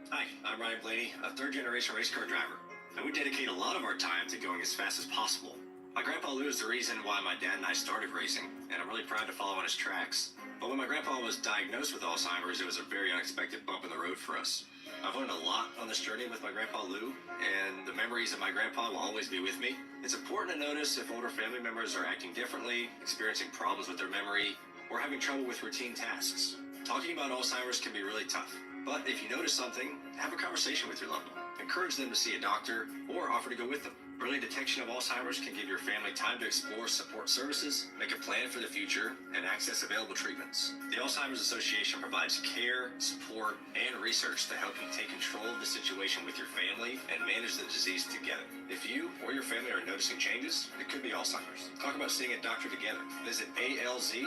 Hi, I'm Ryan Blaney, a third-generation race car driver, and we dedicate a lot of our time to going as fast as possible. My grandpa Lou is the reason why my dad and I started racing, and I'm really proud to follow on his tracks. But when my grandpa was diagnosed with Alzheimer's, it was a very unexpected bump in the road for us. I've learned a lot on this journey with my grandpa Lou, and the memories of my grandpa will always be with me. It's important to notice if older family members are acting differently, experiencing problems with their memory, or having trouble with routine tasks. Talking about Alzheimer's can be really tough, but if you notice something, have a conversation with your loved one. Encourage them to see a doctor or offer to go with them. Early detection of Alzheimer's can give your family time to explore support services, make a plan for the future, and access available treatments. The Alzheimer's Association provides care, support, and research to help you take control of the situation with your family and manage the disease together. If you or your family are noticing changes, it could be Alzheimer's. Talk about seeing a doctor together. Visit alz.org/time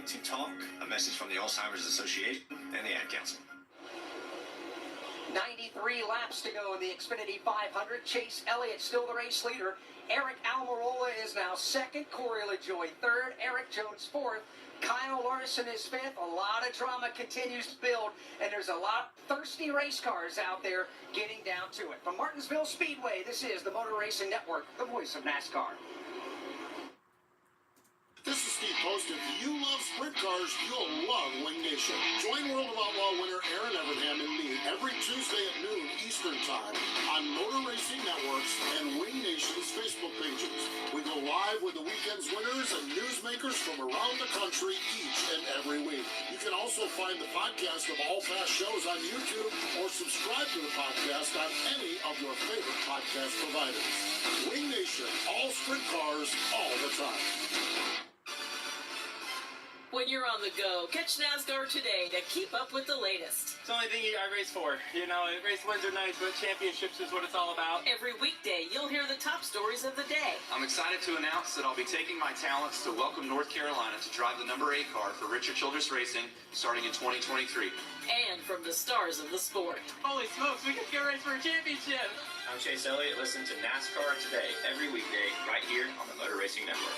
to talk. A message from the Alzheimer's Association and the Ad Council. 93 laps to go in the Xfinity 500. Chase Elliott still the race leader. Eric Almirola is now second. Corey LaJoie third. Eric Jones fourth. Kyle Larson is fifth. A lot of drama continues to build, and there's a lot of thirsty race cars out there getting down to it. From Martinsville Speedway, this is the Motor Racing Network, the voice of NASCAR. This is Steve Post. If you love sprint cars, you'll love Wing Nation. Join World of Outlaw winner Aaron Evernham and me every Tuesday at noon Eastern Time on Motor Racing Networks and Wing Nation's Facebook pages. We go live with the weekend's winners and newsmakers from around the country each and every week. You can also find the podcast of all past shows on YouTube or subscribe to the podcast on any of your favorite podcast providers. Wing Nation, all sprint cars, all the time. When you're on the go, catch NASCAR today to keep up with the latest. It's the only thing I race for. You know, race wins are nice, but championships is what it's all about. Every weekday, you'll hear the top stories of the day. I'm excited to announce that I'll be taking my talents to Welcome North Carolina to drive the number 8 car for Richard Childress Racing starting in 2023. And from the stars of the sport. Holy smokes, we get to race for a championship. I'm Chase Elliott. Listen to NASCAR Today every weekday right here on the Motor Racing Network.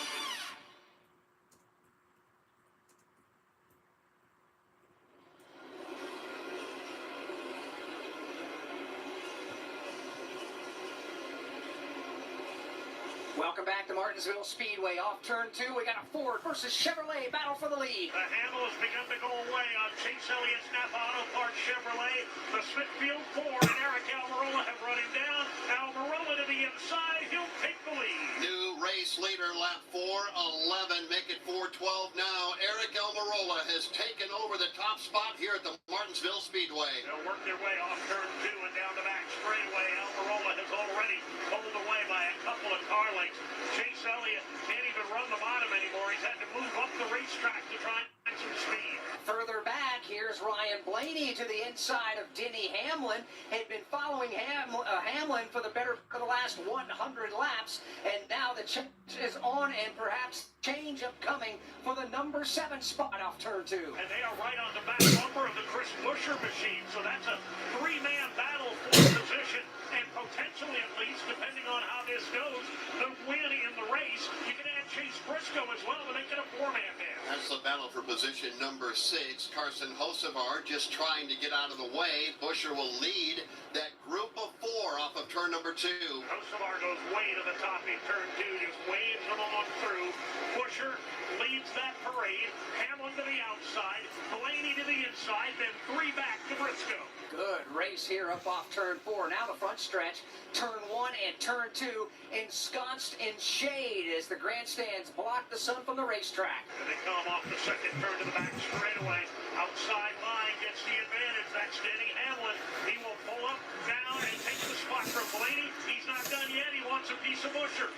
Welcome back to Martinsville Speedway. Off turn 2, we got a Ford versus Chevrolet battle for the lead. The handle has begun to go away on Chase Elliott's Napa Auto Parts Chevrolet. The Smithfield Ford and Eric Almirola have run him down. Almirola to the inside. He'll take the lead. New race leader, lap 4:11. Make it 4:12 now. Eric Almirola has taken over the top spot here at the Martinsville Speedway. They'll work their way off turn 2 and down the back straightaway. Almirola has already pulled away by a couple of car lengths. Chase Elliott can't even run the bottom anymore. He's had to move up the racetrack to try and find some speed. Further back, here's Ryan Blaney to the inside of Denny Hamlin. Had been following Hamlin for the last 100 laps, and now the change is on, and perhaps change upcoming for the number 7 spot off turn 2. And they are right on the back bumper of the Chris Buescher machine, so that's a 3-man battle for position, and potentially, at least, depending on how this goes, the win in the race. You can add Chase Briscoe as well to make it a 4-man band. That's the battle for position number 6. Carson Hocevar just trying to get out of the way. Buescher will lead that group of 4 off of turn number 2. Hocevar goes way to the top in turn 2, just waves them on through. Buescher leads that parade. Hamlin to the outside, Blaney to the inside, then 3 back to Briscoe. Good race here up off turn 4. Now the front stretch, turn 1 and turn 2, ensconced in shade as the grandstands block the sun from the racetrack. And they come off the second turn to the back straightaway. Outside line gets the advantage. That's Denny Hamlin. He will pull up, down, and take the spot from Blaney. He's not done yet. He wants a piece of Buescher.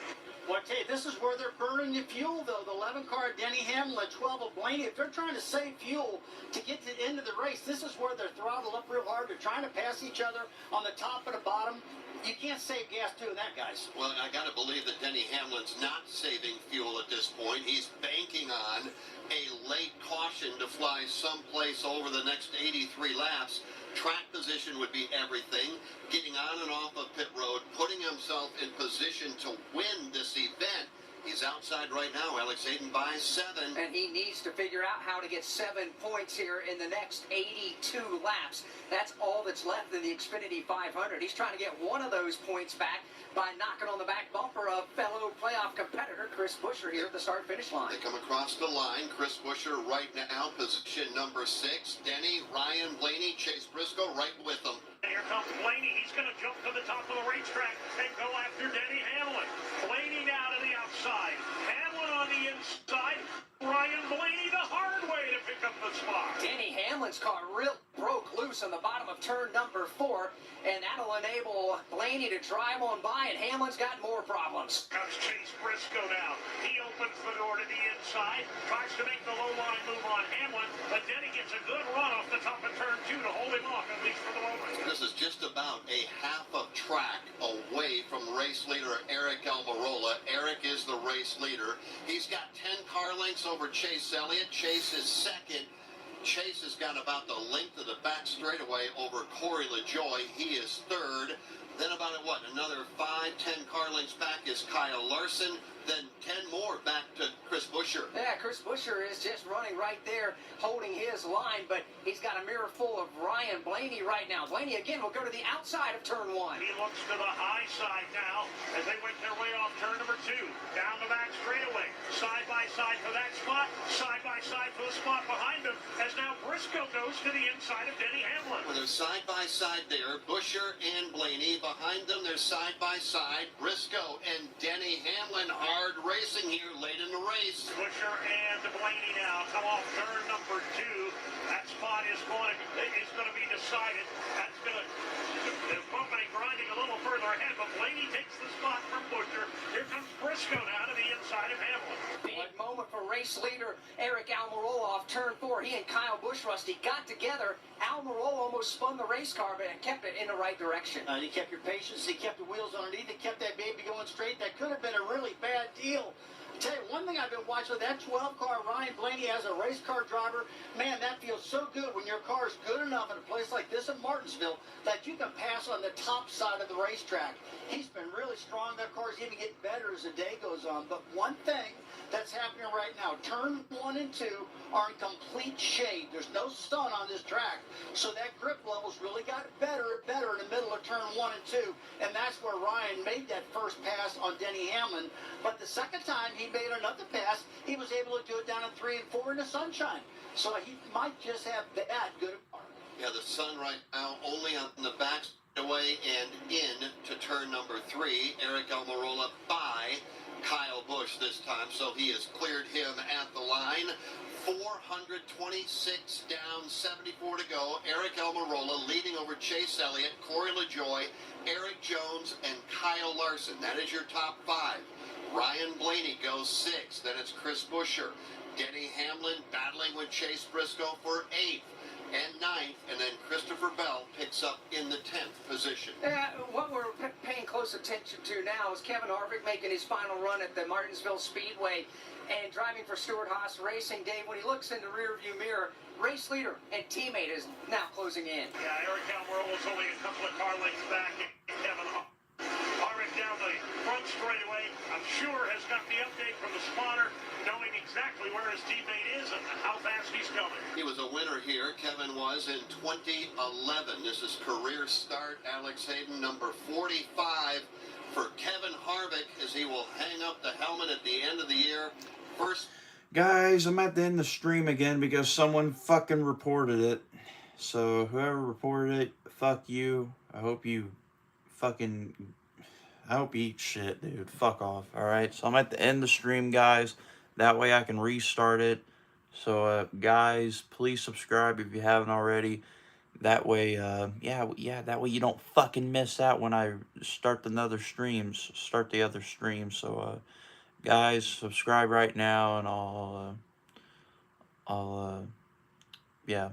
Well, I tell you, this is where they're burning the fuel, though. The 11 car, Denny Hamlin, 12 of Blaney. If they're trying to save fuel to get to the end of the race, this is where they're throttled up real hard. They're trying to pass each other on the top and the bottom. You can't save gas doing that, guys. Well, I got to believe that Denny Hamlin's not saving fuel at this point. He's banking on a late caution to fly someplace over the next 83 laps. Track position would be everything. Getting on and off of pit road, putting himself in position to win this event. He's outside right now, Alex Hayden by 7. And he needs to figure out how to get 7 points here in the next 82 laps. That's all that's left in the Xfinity 500. He's trying to get one of those points back by knocking on the back bumper of fellow playoff competitor Chris Buescher here at the start-finish line. They come across the line. Chris Buescher right now, position number 6. Denny, Ryan Blaney, Chase Briscoe right with them. And here comes Blaney. He's going to jump to the top of the racetrack and go after Denny Hamlin. Blaney now to the outside. Hamlin on the inside. Ryan Blaney the hard way to pick up the spot. Denny Hamlin's car broke loose on the bottom of turn number 4, and that'll enable Blaney to drive on by, and Hamlin's got more problems. Comes Chase Briscoe now. He opens the door to the inside, tries to make the low line move on Hamlin, but Denny gets a good run off the top of turn 2 to hold him off, at least for the moment. This is just about a half of track away from race leader Eric Almirola. Eric is the race leader. He's got 10 car lengths over Chase Elliott. Chase is second. Chase has got about the length of the back straightaway over Corey LaJoie. He is third. Then about, another 5-10 car lengths back is Kyle Larson. Then 10 more back to Chris Buescher. Yeah, Chris Buescher is just running right there, holding his line, but he's got a mirror full of Ryan Blaney right now. Blaney, again, will go to the outside of turn 1. He looks to the high side now as they make their way off turn number 2. Down the back straightaway. Side by side for that spot. Side by side for the spot behind him as now Briscoe goes to the inside of Denny Hamlin. Well, they're side by side there. Buescher and Blaney. Behind them, they're side by side. Briscoe and Denny Hamlin. Hard racing here late in the race. Buescher and Blaney now come off turn number 2. That spot is going to be decided. That's going to the company grinding a little further ahead, but Blaney takes the spot from Buescher. Here comes Briscoe now to the inside of Hamlin. Big moment for race leader Eric Almirola off turn 4. He and Kyle Busch-Rusty got together. Almirola almost spun the race car, but kept it in the right direction. He kept your patience. He kept the wheels underneath. He kept that baby going straight. That could have been a really bad deal Tell you one thing I've been watching, that 12 car Ryan Blaney as a race car driver, man, that feels so good when your car is good enough in a place like this in Martinsville that you can pass on the top side of the racetrack. He's been really strong. That car's even getting better as the day goes on. But one thing that's happening right now, turn 1 and 2 are in complete shade. There's no sun on this track. So that grip level's really got better and better in the middle of turn 1 and 2. And that's where Ryan made that first pass on Denny Hamlin. But the second time he made another pass, he was able to do it down in 3 and 4 in the sunshine. So he might just have that good. Yeah, the sun right now only on the back away and in to turn number 3. Eric Almirola by Kyle Busch this time, so he has cleared him at the line. 426 down, 74 to go. Eric Almirola leading over Chase Elliott, Corey LaJoie, Eric Jones, and Kyle Larson. That is your top 5. Ryan Blaney goes 6. Then it's Chris Buescher. Denny Hamlin battling with Chase Briscoe for 8th and 9th, and then Christopher Bell picks up in the 10th position. What we're paying close attention to now is Kevin Harvick making his final run at the Martinsville Speedway and driving for Stewart-Haas Racing. Dave, when he looks in the rearview mirror, race leader and teammate is now closing in. Yeah, Eric Almirola's only a couple of car lengths back. Kevin Harvick down the front straightaway, I'm sure has got the update from the spotter, knowing exactly where his teammate is and how fast he's coming. He was a winner here. Kevin was in 2011. This is career start. Alex Hayden, number 45 for Kevin Harvick, as he will hang up the helmet at the end of the year. First. Guys, I'm at the end of the stream again because someone fucking reported it. So whoever reported it, fuck you. I hope you eat shit, dude. Fuck off. Alright, so I'm at the end of the stream, guys. That way I can restart it. So, guys, please subscribe if you haven't already. That way, that way you don't fucking miss out when I start the other streams. So, guys, subscribe right now, and I'll yeah.